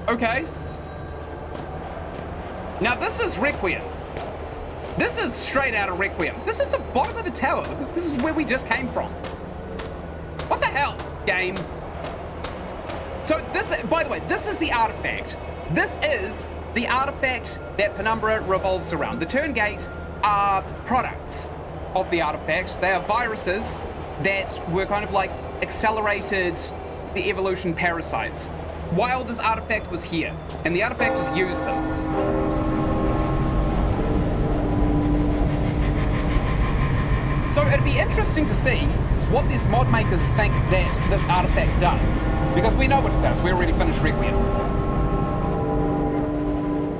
Okay. Now this is Requiem. This is straight out of Requiem. This is the bottom of the tower. This is where we just came from. What the hell, game? So this, by the way, this is the artifact. This is the artifact that Penumbra revolves around. The Turngate are products of the artifact. They are viruses that were kind of like accelerated the evolution parasites while this artifact was here, and the artifact just used them. So it'd be interesting to see what these mod makers think that this artifact does, because we know what it does. We already finished Requiem.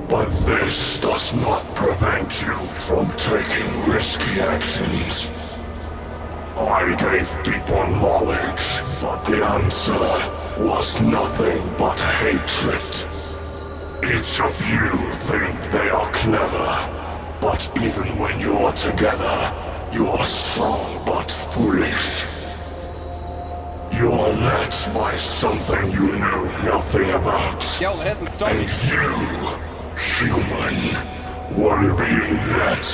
But this does not prevent you from taking risky actions. I gave people knowledge, but the answer was nothing but hatred. Each of you think they are clever, but even when you're together, you are strong but foolish. You are led by something you know nothing about. Yo, it hasn't stopped. And you, human, were being led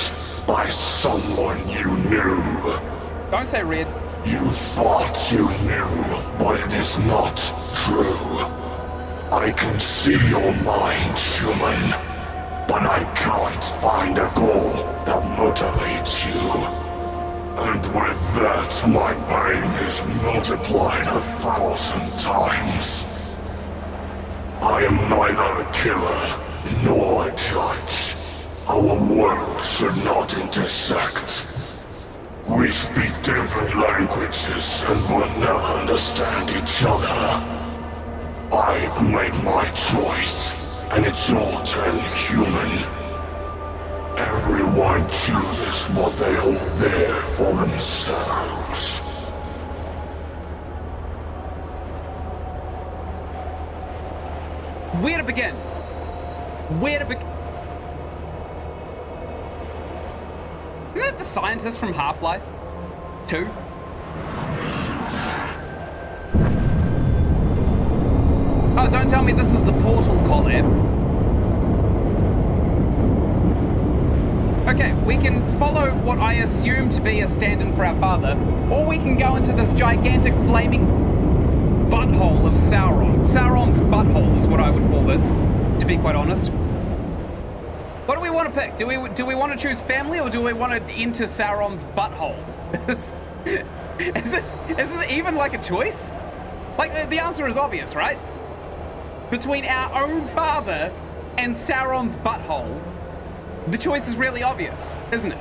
by someone you knew. Don't say red. You thought you knew, but it is not true. I can see your mind, human, but I can't find a goal that motivates you. And with that, my pain is multiplied 1,000 times. I am neither a killer nor a judge. Our worlds should not intersect. We speak different languages and will never understand each other. I've made my choice, and it's your turn, human. Everyone chooses what they hold there for themselves. Where to begin? Where to begin? Isn't it the scientist from Half-Life 2? Oh, don't tell me this is the Portal collab. Okay, we can follow what I assume to be a stand-in for our father, or we can go into this gigantic flaming butthole of Sauron. Sauron's butthole is what I would call this, to be quite honest. What do we want to pick? Do we want to choose family, or do we want to enter Sauron's butthole? Is this even like a choice? Like, the answer is obvious, right? Between our own father and Sauron's butthole, the choice is really obvious, isn't it?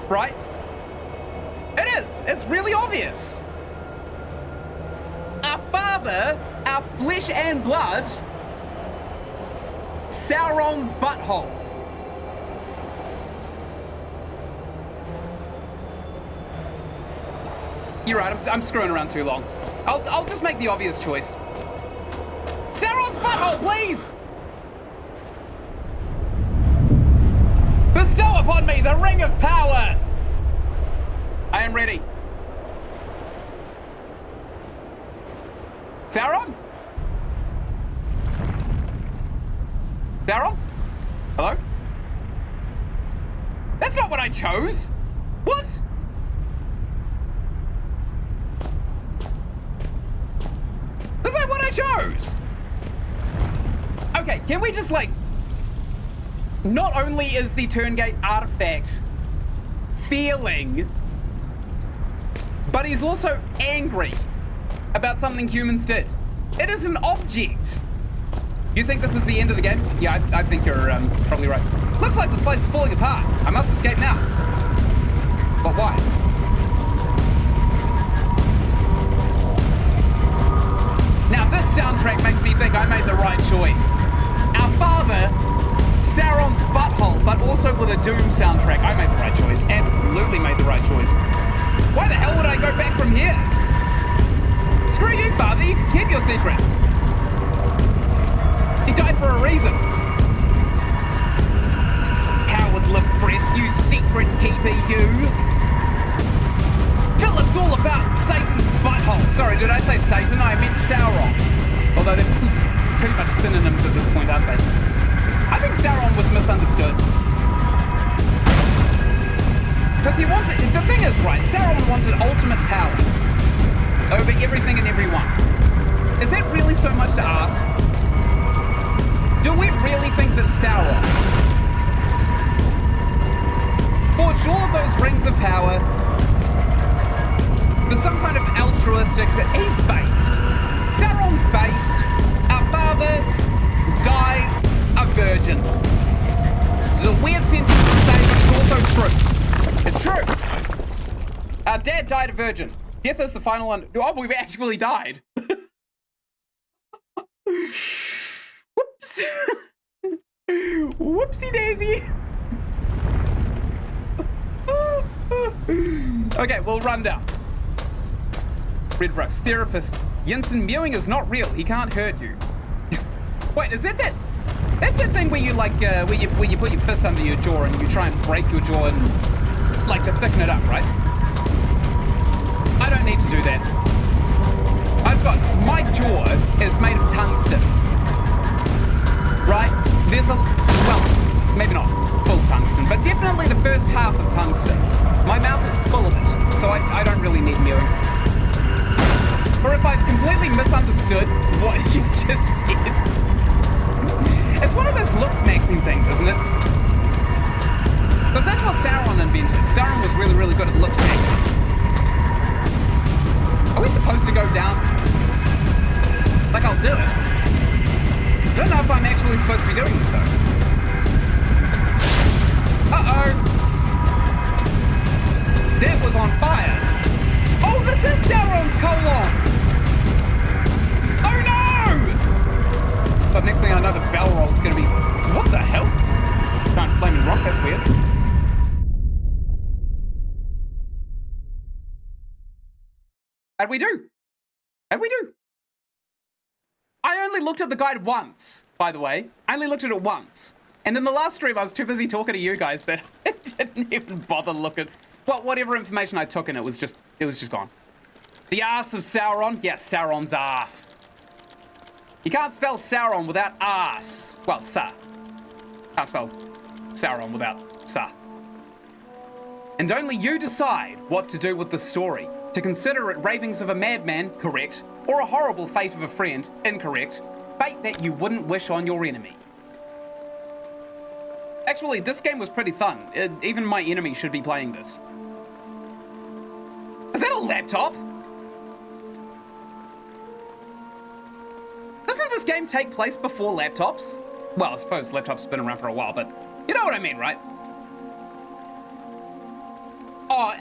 Right? It is. It's really obvious. Our father, our flesh and blood, Sauron's butthole. You're right, I'm screwing around too long. I'll just make the obvious choice. Sauron's butthole, please! Bestow upon me the ring of power! I am ready. Sauron? Sauron? Hello? That's not what I chose! What? That's not what I chose! Okay, can we just like... Not only is the Turngate artifact feeling, but he's also angry about something humans did. It is an object. You think this is the end of the game? Yeah, I think you're probably right. Looks like this place is falling apart. I must escape now. But why? Now this soundtrack makes me think I made the right choice. Our father, Sauron's butthole, but also with a Doom soundtrack. I made the right choice. Absolutely made the right choice. Why the hell would I go back from here? Screw you, father. You can keep your secrets. He died for a reason. Howard LaFrest, you secret keeper, you. Philip's all about Satan's butthole. Sorry, did I say Satan? I meant Sauron. Although they're pretty much synonyms at this point, aren't they? I think Sauron was misunderstood. Because he wanted... The thing is, right, Sauron wanted ultimate power over everything and everyone. realistic, but he's based. Sauron's based. Our father died a virgin. It's a weird sentence to say, but it's also true. It's true. Our dad died a virgin. Death is the final one. Oh, we actually died. Whoops. Whoopsie daisy. Okay, we'll run down. Red Brooks, therapist. Jensen, mewing is not real. He can't hurt you. Wait, is that? That's that thing where you like, where you put your fist under your jaw and you try and break your jaw and like to thicken it up, right? I don't need to do that. My jaw is made of tungsten, right? There's well, maybe not full tungsten, but definitely the first half of tungsten. My mouth is full of it, so I don't really need mewing. Or if I've completely misunderstood what you just said. It's one of those looks-maxing things, isn't it? Because that's what Sauron invented. Sauron was really, really good at looks-maxing. Are we supposed to go down? Like, I'll do it. I don't know if I'm actually supposed to be doing this, though. Uh-oh. That was on fire. Oh, this is Sauron's colon! Oh, no! But next thing I know, the bell roll's gonna be... What the hell? Giant flaming rock, that's weird. How'd we do? How'd we do? I only looked at the guide once, by the way. I only looked at it once. And in the last stream, I was too busy talking to you guys that I didn't even bother looking. Well, whatever information I took in, it was just gone. The ass of Sauron? Yes, Sauron's ass. You can't spell Sauron without ass. Well, sa. Can't spell Sauron without sa. And only you decide what to do with the story. To consider it ravings of a madman, correct, or a horrible fate of a friend, incorrect, fate that you wouldn't wish on your enemy. Actually, this game was pretty fun. Even my enemy should be playing this. Is that a laptop? Doesn't this game take place before laptops? Well, I suppose laptops have been around for a while, but you know what I mean, right? Oh,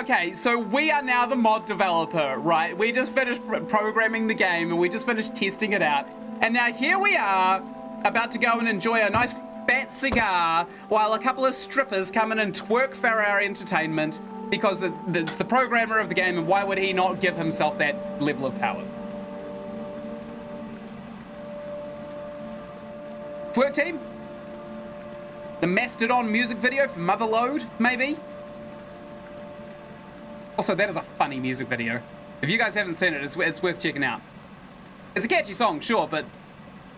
okay, so we are now the mod developer, right? We just finished programming the game and we just finished testing it out. And now here we are, about to go and enjoy a nice fat cigar while a couple of strippers come in and twerk for our entertainment because it's the programmer of the game, and why would he not give himself that level of power? Twerk team? The Mastodon music video for Motherload, maybe? Also, that is a funny music video. If you guys haven't seen it, it's worth checking out. It's a catchy song, sure, but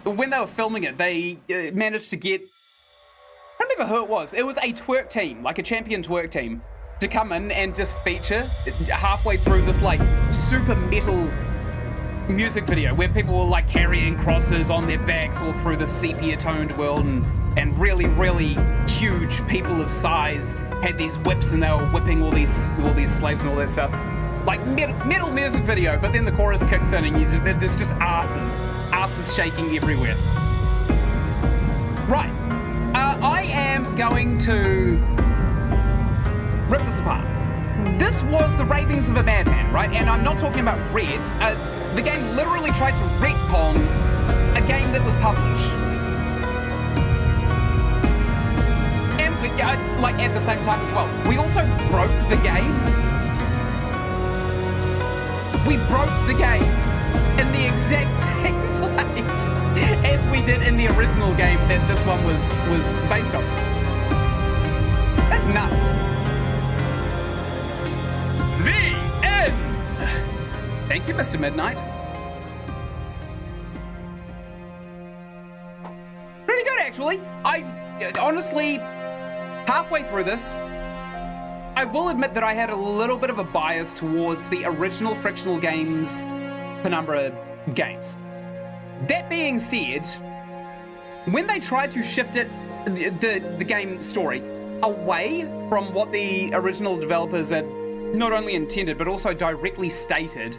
when they were filming it, they managed to get... I don't remember who it was. It was a twerk team, like a champion twerk team, to come in and just feature halfway through this, like, super metal music video where people were, like, carrying crosses on their backs all through the sepia-toned world, and really, really huge people of size had these whips and they were whipping all these slaves and all that stuff. Like metal music video, but then the chorus kicks in and there's just asses shaking everywhere. Right, I am going to rip this apart. This was the ravings of a madman, right? And I'm not talking about Red. The game literally tried to retcon a game that was published. Like at the same time as well. We also broke the game. We broke the game in the exact same place as we did in the original game that this one was based on. That's nuts. The end. Thank you, Mr. Midnight. Pretty good, actually. Honestly, halfway through this, I will admit that I had a little bit of a bias towards the original Frictional Games Penumbra games. That being said, when they tried to shift it, the game story, away from what the original developers had not only intended, but also directly stated,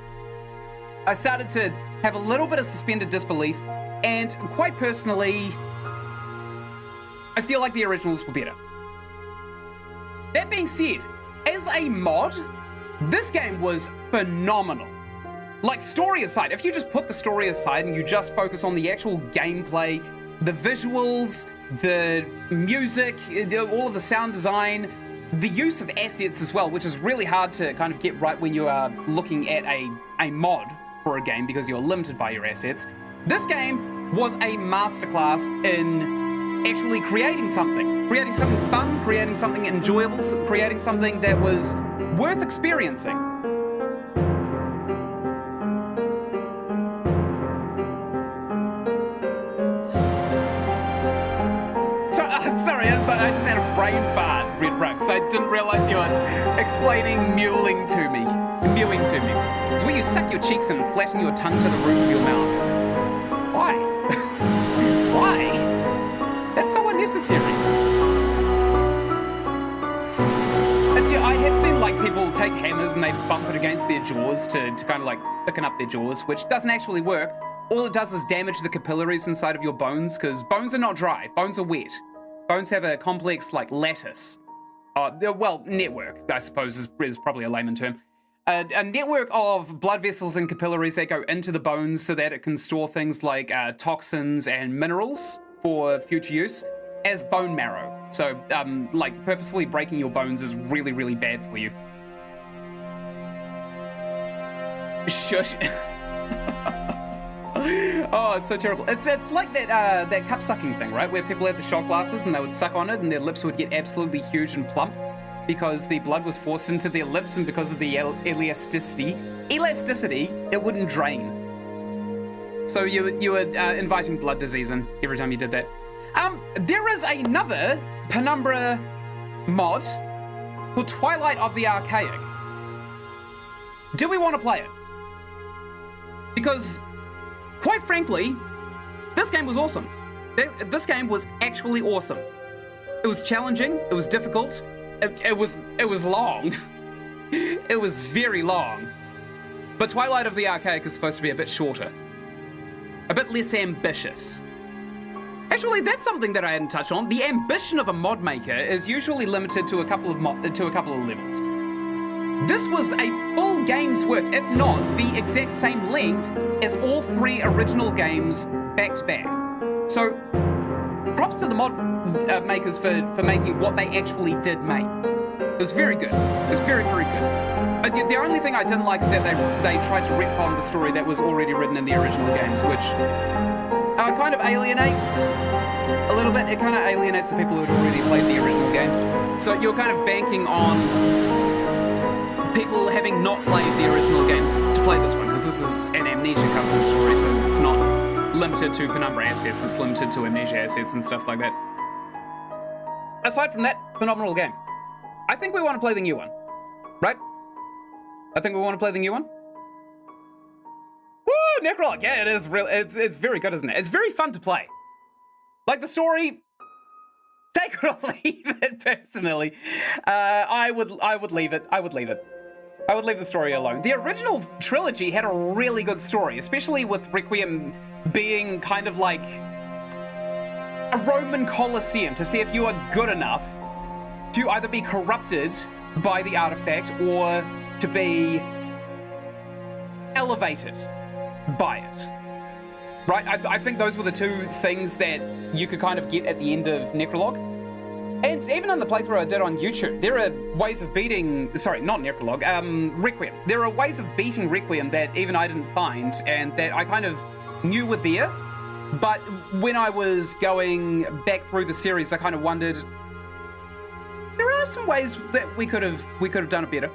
I started to have a little bit of suspended disbelief, and quite personally, I feel like the originals were better. That being said, as a mod, this game was phenomenal. Like, story aside, if you just put the story aside and you just focus on the actual gameplay, the visuals, the music, all of the sound design, the use of assets as well, which is really hard to kind of get right when you are looking at a mod for a game because you're limited by your assets. This game was a masterclass in actually creating something fun, creating something enjoyable, creating something that was worth experiencing. Sorry, but I just had a brain fart, Red Rux. I didn't realize you were explaining mewing to me. It's where you suck your cheeks and flatten your tongue to the roof of your mouth. Why? Why? That's so unnecessary. I have seen like people take hammers and they bump it against their jaws to kind of like thicken up their jaws, which doesn't actually work. All it does is damage the capillaries inside of your bones, because bones are not dry, bones are wet. Bones have a complex, like, lattice. Well, network, I suppose, is probably a layman term. A network of blood vessels and capillaries that go into the bones so that it can store things like toxins and minerals for future use as bone marrow. So, like, purposefully breaking your bones is really, really bad for you. Shush. Oh, it's so terrible. It's like that cup sucking thing, right? Where people had the shot glasses and they would suck on it and their lips would get absolutely huge and plump because the blood was forced into their lips, and because of the elasticity, it wouldn't drain. So you were inviting blood disease in every time you did that. There is another Penumbra mod called Twilight of the Archaic. Do we want to play it? Because, quite frankly, this game was awesome. This game was actually awesome. It was challenging. It was difficult. It was long. It was very long. But Twilight of the Archaic is supposed to be a bit shorter, a bit less ambitious. Actually, that's something that I hadn't touched on. The ambition of a mod maker is usually limited to a couple of levels. This was a full game's worth, if not the exact same length as all three original games back to back. So, props to the mod makers for making what they actually did make. It was very good. It was very, very good. But the only thing I didn't like is that they tried to retcon the story that was already written in the original games, which kind of alienates a little bit. It kind of alienates the people who had already played the original games. So you're kind of banking on people having not played the original games to play this one, because this is an Amnesia custom story, so it's not limited to Penumbra assets, it's limited to Amnesia assets and stuff like that. Aside from that, phenomenal game. I think we want to play the new one, right? I think we want to play the new one. Woo, Necrologue, yeah, it is real. It's very good, isn't it? It's very fun to play. Like, the story, take it or leave it. Personally, I would leave it. I would leave the story alone. The original trilogy had a really good story, especially with Requiem being kind of like a Roman Colosseum to see if you are good enough to either be corrupted by the artifact or to be elevated by it. Right? I think those were the two things that you could kind of get at the end of Necrologue. And even in the playthrough I did on YouTube, there are ways of beating, sorry, not Necrologue, Requiem. There are ways of beating Requiem that even I didn't find and that I kind of knew were there. But when I was going back through the series, I kind of wondered, there are some ways that we could have done it better.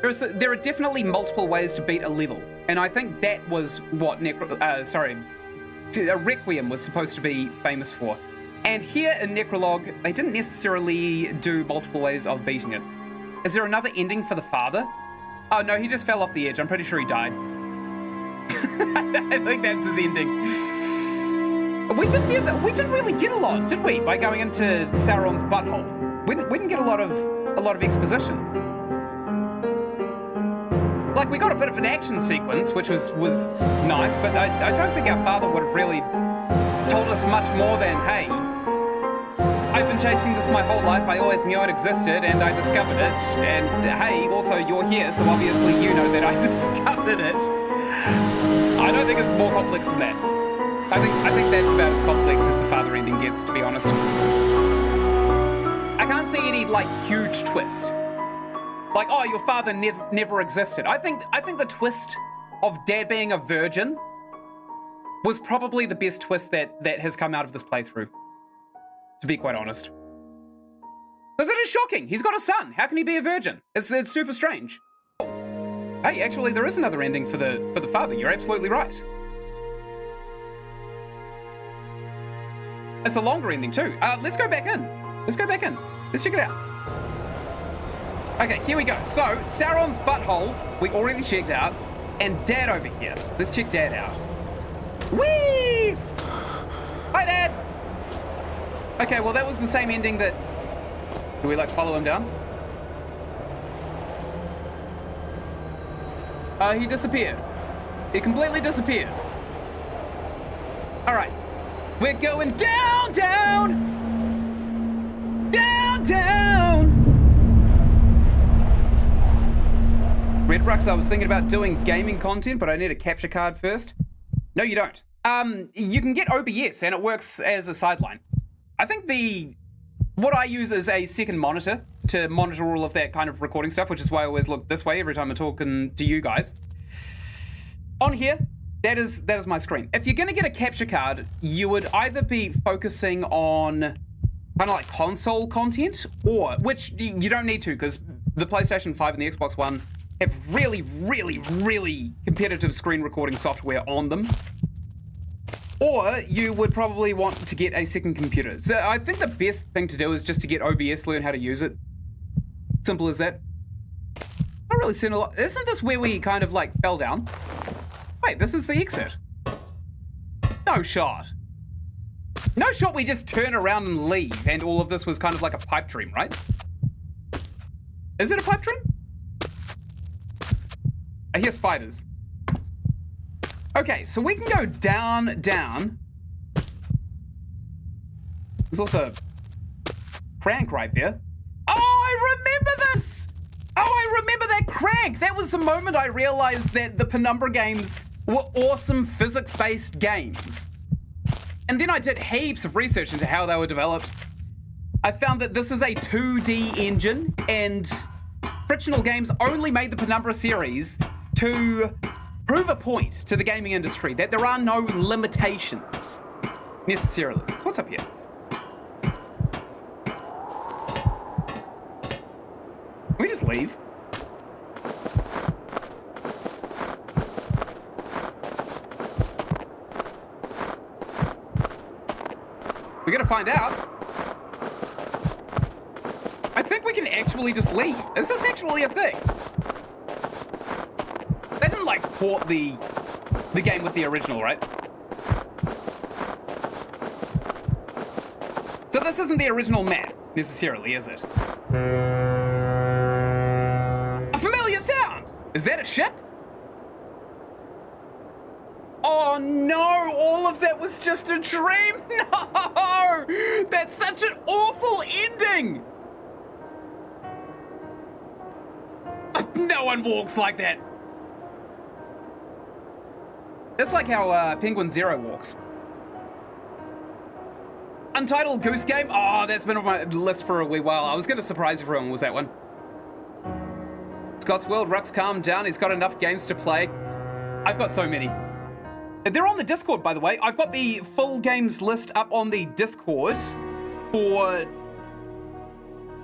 There are definitely multiple ways to beat a level, and I think that was what Requiem was supposed to be famous for. And here in Necrologue, they didn't necessarily do multiple ways of beating it. Is there another ending for the father? Oh no, he just fell off the edge. I'm pretty sure he died. I think that's his ending. We didn't really get a lot, did we? By going into Sauron's butthole, we didn't get a lot of exposition. Like, we got a bit of an action sequence, which was nice, but I don't think our father would have really told us much more than, hey, I've been chasing this my whole life, I always knew it existed, and I discovered it, and hey, also you're here, so obviously you know that I discovered it. I don't think it's more complex than that. I think that's about as complex as the father ending gets, to be honest. I can't see any, like, huge twist. Like, oh, your father never existed. I think the twist of Dad being a virgin was probably the best twist that has come out of this playthrough, to be quite honest. Because it is shocking. He's got a son. How can he be a virgin? It's super strange. Hey, actually, there is another ending for the father. You're absolutely right. It's a longer ending too. Let's go back in. Let's go back in. Let's check it out. Okay, here we go. So, Sauron's butthole, we already checked out. And Dad over here. Let's check Dad out. Whee! Hi, Dad! Okay, well, that was the same ending that... Do we, like, follow him down? He disappeared. He completely disappeared. All right. We're going down, down! Down, down! Red Rux, I was thinking about doing gaming content, but I need a capture card first. No, you don't. You can get OBS, and it works as a sideline. I think what I use is a second monitor to monitor all of that kind of recording stuff, which is why I always look this way every time I'm talking to you guys. On here, that is my screen. If you're gonna get a capture card, you would either be focusing on kind of like console content, or, which you don't need to, because the PlayStation 5 and the Xbox One have really, really, really competitive screen recording software on them. Or you would probably want to get a second computer. So I think the best thing to do is just to get OBS, learn how to use it. Simple as that. Not really seen a lot. Isn't this where we kind of like fell down? Wait, this is the exit. No shot. No shot we just turn around and leave and all of this was kind of like a pipe dream, right? Is it a pipe dream? I hear spiders. Okay, so we can go down, down. There's also a crank right there. Oh, I remember this! Oh, I remember that crank! That was the moment I realized that the Penumbra games were awesome physics-based games. And then I did heaps of research into how they were developed. I found that this is a 2D engine, and Frictional Games only made the Penumbra series to prove a point to the gaming industry that there are no limitations, necessarily. What's up here? Can we just leave? We're gonna find out. I think we can actually just leave. Is this actually a thing? They didn't like port the game with the original, right? So this isn't the original map, necessarily, is it? A familiar sound! Is that a ship? Oh no, all of that was just a dream? No! That's such an awful ending! No one walks like that. That's like how Penguin Zero walks. Untitled Goose Game? Oh, that's been on my list for a wee while. I was gonna surprise everyone was that one. Scott's World, Rux, calm down. He's got enough games to play. I've got so many. They're on the Discord, by the way. I've got the full games list up on the Discord for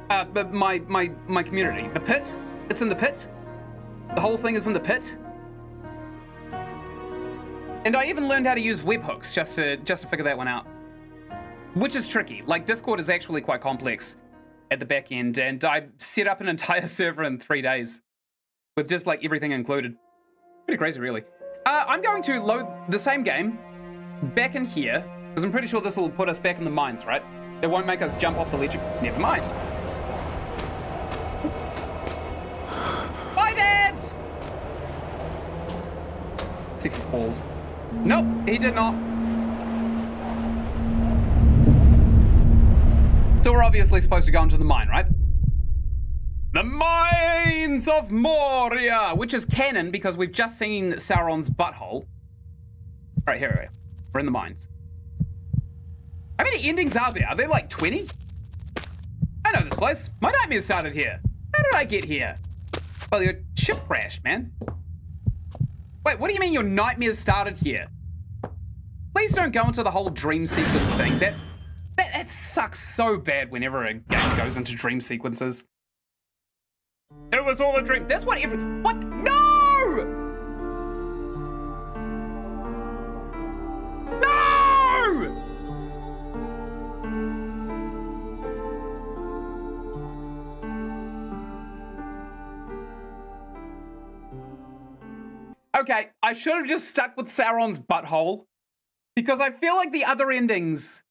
my community. The Pit. It's in the Pit. The whole thing is in the Pit. And I even learned how to use webhooks just to figure that one out. Which is tricky. Like, Discord is actually quite complex at the back end, and I set up an entire server in 3 days with just like everything included. Pretty crazy, really. I'm going to load the same game back in here, because I'm pretty sure this will put us back in the mines, right? It won't make us jump off the ledge. Never mind. Bye, Dad! waterfalls. Nope, he did not. So we're obviously supposed to go into the mine, right? The Mines of Moria, which is canon because we've just seen Sauron's butthole. Right, here. We're in the mines. How many endings are there? Are there like 20? I know this place. My nightmare started here. How did I get here? Well, your ship crashed, man. Wait, what do you mean your nightmares started here? Please don't go into the whole dream sequence thing. That sucks so bad whenever a game goes into dream sequences. It was all a dream. That's what what? No! No! Okay, I should have just stuck with Sauron's butthole. Because I feel like the other endings,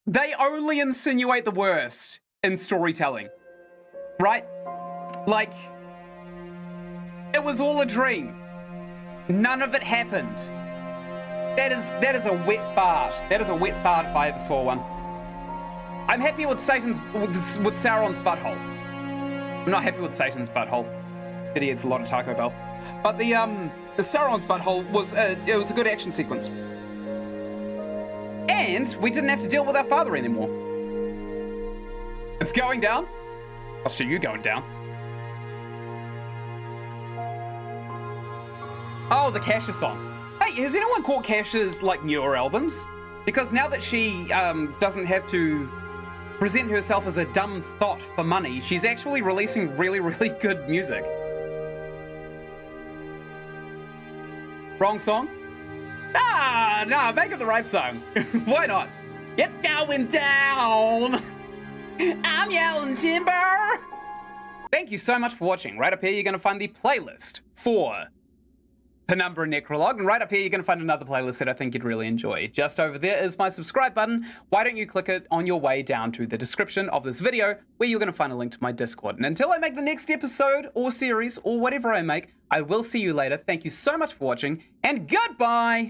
they only insinuate the worst in storytelling. Right? Like, it was all a dream. None of it happened. That is a wet fart. That is a wet fart if I ever saw one. I'm happy with Sauron's butthole. I'm not happy with Satan's butthole. It eats a lot of Taco Bell. But the Sauron's butthole was it was a good action sequence. And we didn't have to deal with our father anymore. It's going down. I'll show you going down. Oh, the Kasha song. Hey, has anyone caught Kasha's like newer albums? Because now that she doesn't have to present herself as a dumb thought for money, she's actually releasing really, really good music. Wrong song? Ah, no, make it the right song. Why not? It's going down. I'm yelling timber. Thank you so much for watching. Right up here, you're going to find the playlist for Penumbra Necrologue, and right up here, you're going to find another playlist that I think you'd really enjoy. Just over there is my subscribe button. Why don't you click it on your way down to the description of this video, where you're going to find a link to my Discord. And until I make the next episode or series or whatever I make, I will see you later. Thank you so much for watching, and goodbye!